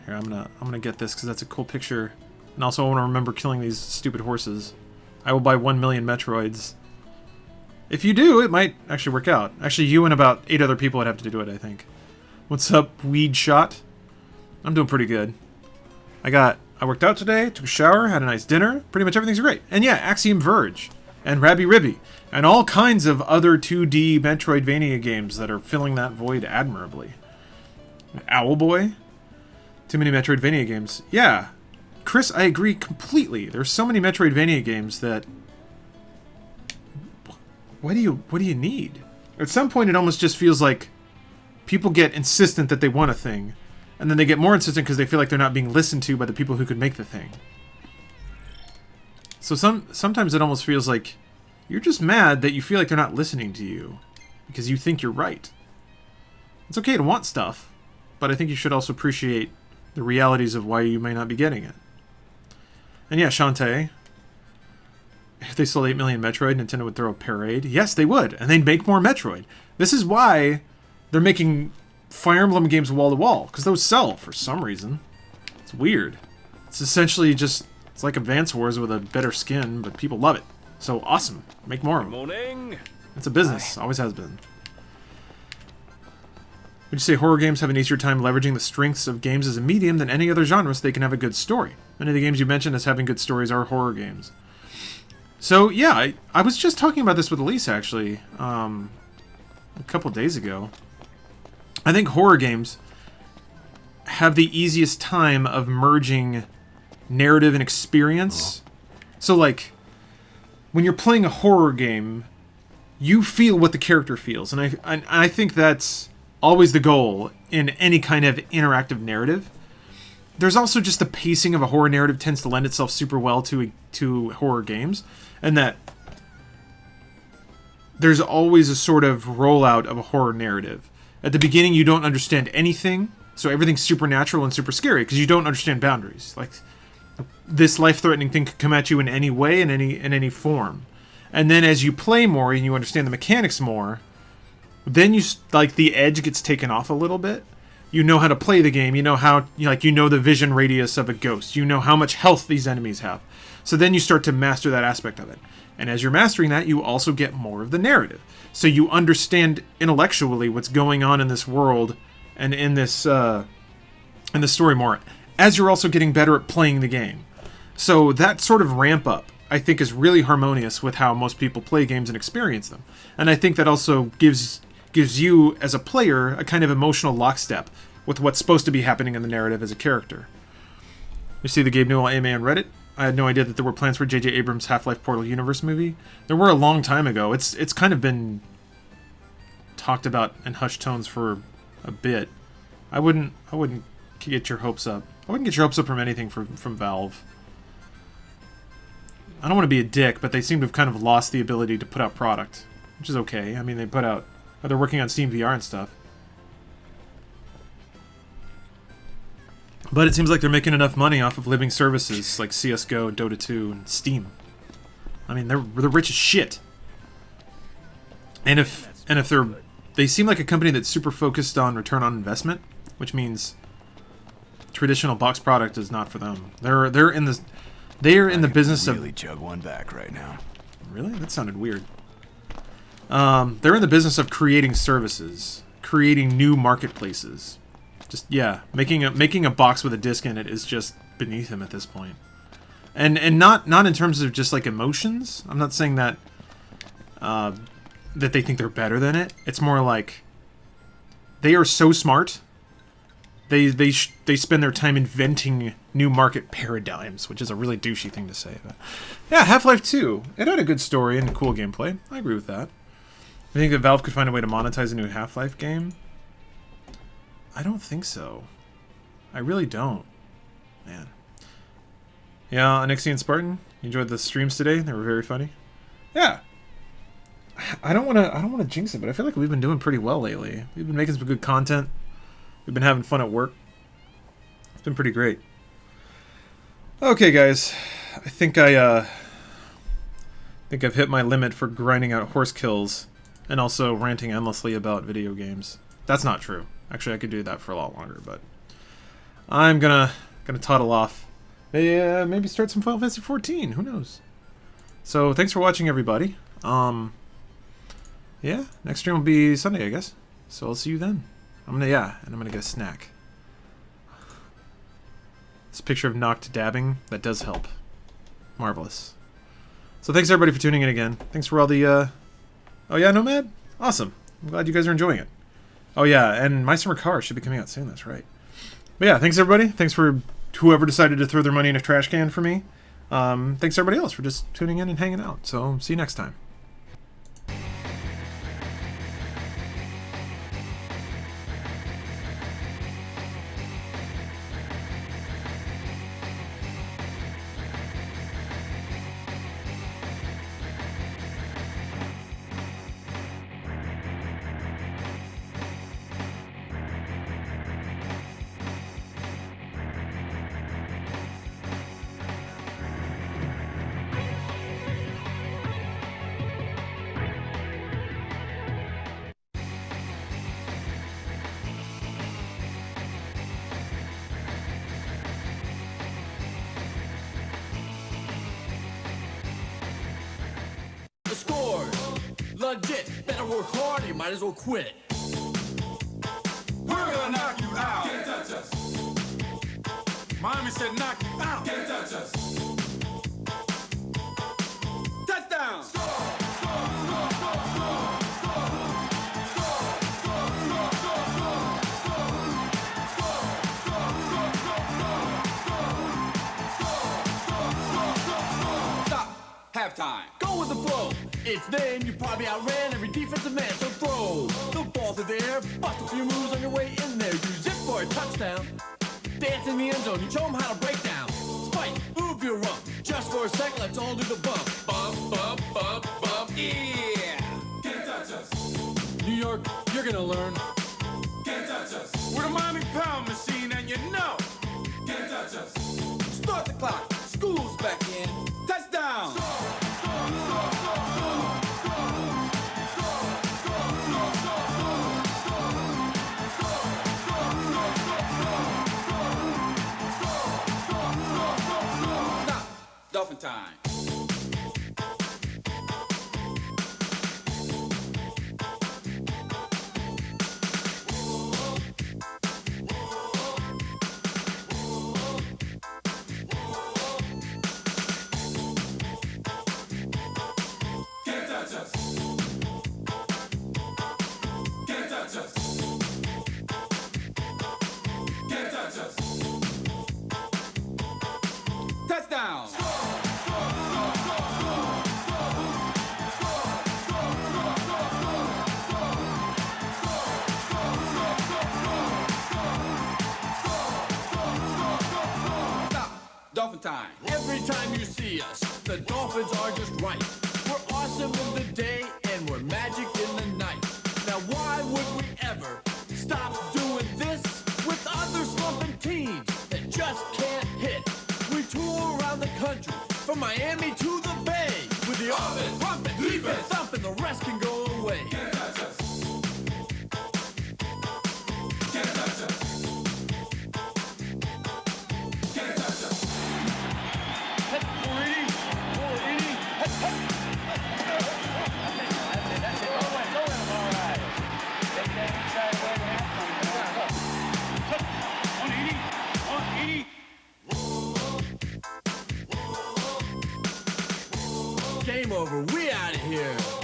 Here, I'm gonna get this, because that's a cool picture. And also, I want to remember killing these stupid horses. I will buy 1 million Metroids. If you do, it might actually work out. Actually, you and about 8 other people would have to do it, I think. What's up, Weed Shot? I'm doing pretty good. I worked out today, took a shower, had a nice dinner. Pretty much everything's great. And yeah, Axiom Verge. And Rabby Ribby. And all kinds of other 2D Metroidvania games that are filling that void admirably. Owlboy? Too many Metroidvania games. Yeah. Chris, I agree completely. There's so many Metroidvania games that... What do you need? At some point, it almost just feels like people get insistent that they want a thing, and then they get more insistent because they feel like they're not being listened to by the people who could make the thing. So sometimes it almost feels like you're just mad that you feel like they're not listening to you because you think you're right. It's okay to want stuff, but I think you should also appreciate the realities of why you may not be getting it. And yeah, Shantae, if they sold 8 million Metroid, Nintendo would throw a parade. Yes, they would, and they'd make more Metroid. This is why they're making Fire Emblem games wall-to-wall, because those sell for some reason. It's weird. It's essentially just, it's like Advance Wars with a better skin, but people love it. So awesome. Make more of them. Morning. It's a business. Always has been. Would you say horror games have an easier time leveraging the strengths of games as a medium than any other genre so they can have a good story? Many of the games you mentioned as having good stories are horror games. So, yeah, I was just talking about this with Elise, actually, a couple days ago. I think horror games have the easiest time of merging narrative and experience. So, like, when you're playing a horror game, you feel what the character feels. And I think that's always the goal in any kind of interactive narrative. There's also just the pacing of a horror narrative tends to lend itself super well to horror games. And that there's always a sort of rollout of a horror narrative. At the beginning, you don't understand anything, so everything's supernatural and super scary because you don't understand boundaries. Like, this life-threatening thing could come at you in any way, in any form. And then as you play more and you understand the mechanics more, then like the edge gets taken off a little bit. You know how to play the game. You know how, you know the vision radius of a ghost. You know how much health these enemies have. So then you start to master that aspect of it. And as you're mastering that, you also get more of the narrative. So you understand intellectually what's going on in this world and in this story more, as you're also getting better at playing the game. So that sort of ramp up, I think, is really harmonious with how most people play games and experience them. And I think that also gives you, as a player, a kind of emotional lockstep with what's supposed to be happening in the narrative as a character. You see the Gabe Newell AMA on Reddit? I had no idea that there were plans for J.J. Abrams' Half-Life Portal Universe movie. There were a long time ago. It's kind of been talked about in hushed tones for a bit. I wouldn't get your hopes up. I wouldn't get your hopes up from anything from Valve. I don't want to be a dick, but they seem to have kind of lost the ability to put out product, which is okay. I mean, they're working on Steam VR and stuff. But it seems like they're making enough money off of living services like CSGO, Dota 2, and Steam. I mean, they're rich as shit. And if they seem like a company that's super focused on return on investment, which means traditional box product is not for them. They're in the business of really chug one back right now. Really? That sounded weird. They're in the business of creating services, creating new marketplaces. Just making a box with a disc in it is just beneath him at this point. And not in terms of just like emotions. I'm not saying that that they think they're better than it. It's more like they are so smart. They spend their time inventing new market paradigms, which is a really douchey thing to say. But yeah, Half-Life 2. It had a good story and cool gameplay. I agree with that. I think that Valve could find a way to monetize a new Half-Life game. I don't think so. I really don't. Man. Yeah, Anixie and Spartan, you enjoyed the streams today? They were very funny. Yeah. I don't want to jinx it, but I feel like we've been doing pretty well lately. We've been making some good content. We've been having fun at work. It's been pretty great. Okay, guys. I think I've hit my limit for grinding out horse kills and also ranting endlessly about video games. That's not true. Actually, I could do that for a lot longer, but I'm gonna toddle off. Maybe start some Final Fantasy 14. Who knows? So thanks for watching, everybody. Yeah, next stream will be Sunday, I guess. So I'll see you then. I'm gonna get a snack. This picture of Noct dabbing, that does help. Marvelous. So thanks everybody for tuning in again. Thanks for all the oh yeah, Nomad? Awesome. I'm glad you guys are enjoying it. Oh yeah, and My Summer Car should be coming out soon, that's right. But yeah, thanks everybody. Thanks for whoever decided to throw their money in a trash can for me. Thanks everybody else for just tuning in and hanging out. So see you next time. The scores, legit. Better work hard, or you might as well quit. We're gonna knock you out. Can't touch us. Miami said knock you out. Can't touch us. Touchdown. Score. Halftime. Go with the flow. It's then you probably outran every defensive man. So throw the ball through the air, bust a few moves on your way in there. Use it for a touchdown. Dance in the end zone. You show them how to break down. Spike, move your rump. Just for a sec, let's all do the bump. Bump, bump, bump, bump. Yeah. Can't touch us. New York, you're gonna learn. Can't touch us. We're the Miami Pound Machine, and you know. Can't touch us. Start the clock. time. Every time you see us, the Dolphins are just right. We're awesome in the day and we're magic in the night. Now why would we ever stop doing this with other slumping teams that just can't hit? We tour around the country, from Miami to the Bay, with the offense, pumping, defense, thumping, the rest can go away. Can't touch us. Can't touch us. Can't touch us. Game over, we out of here.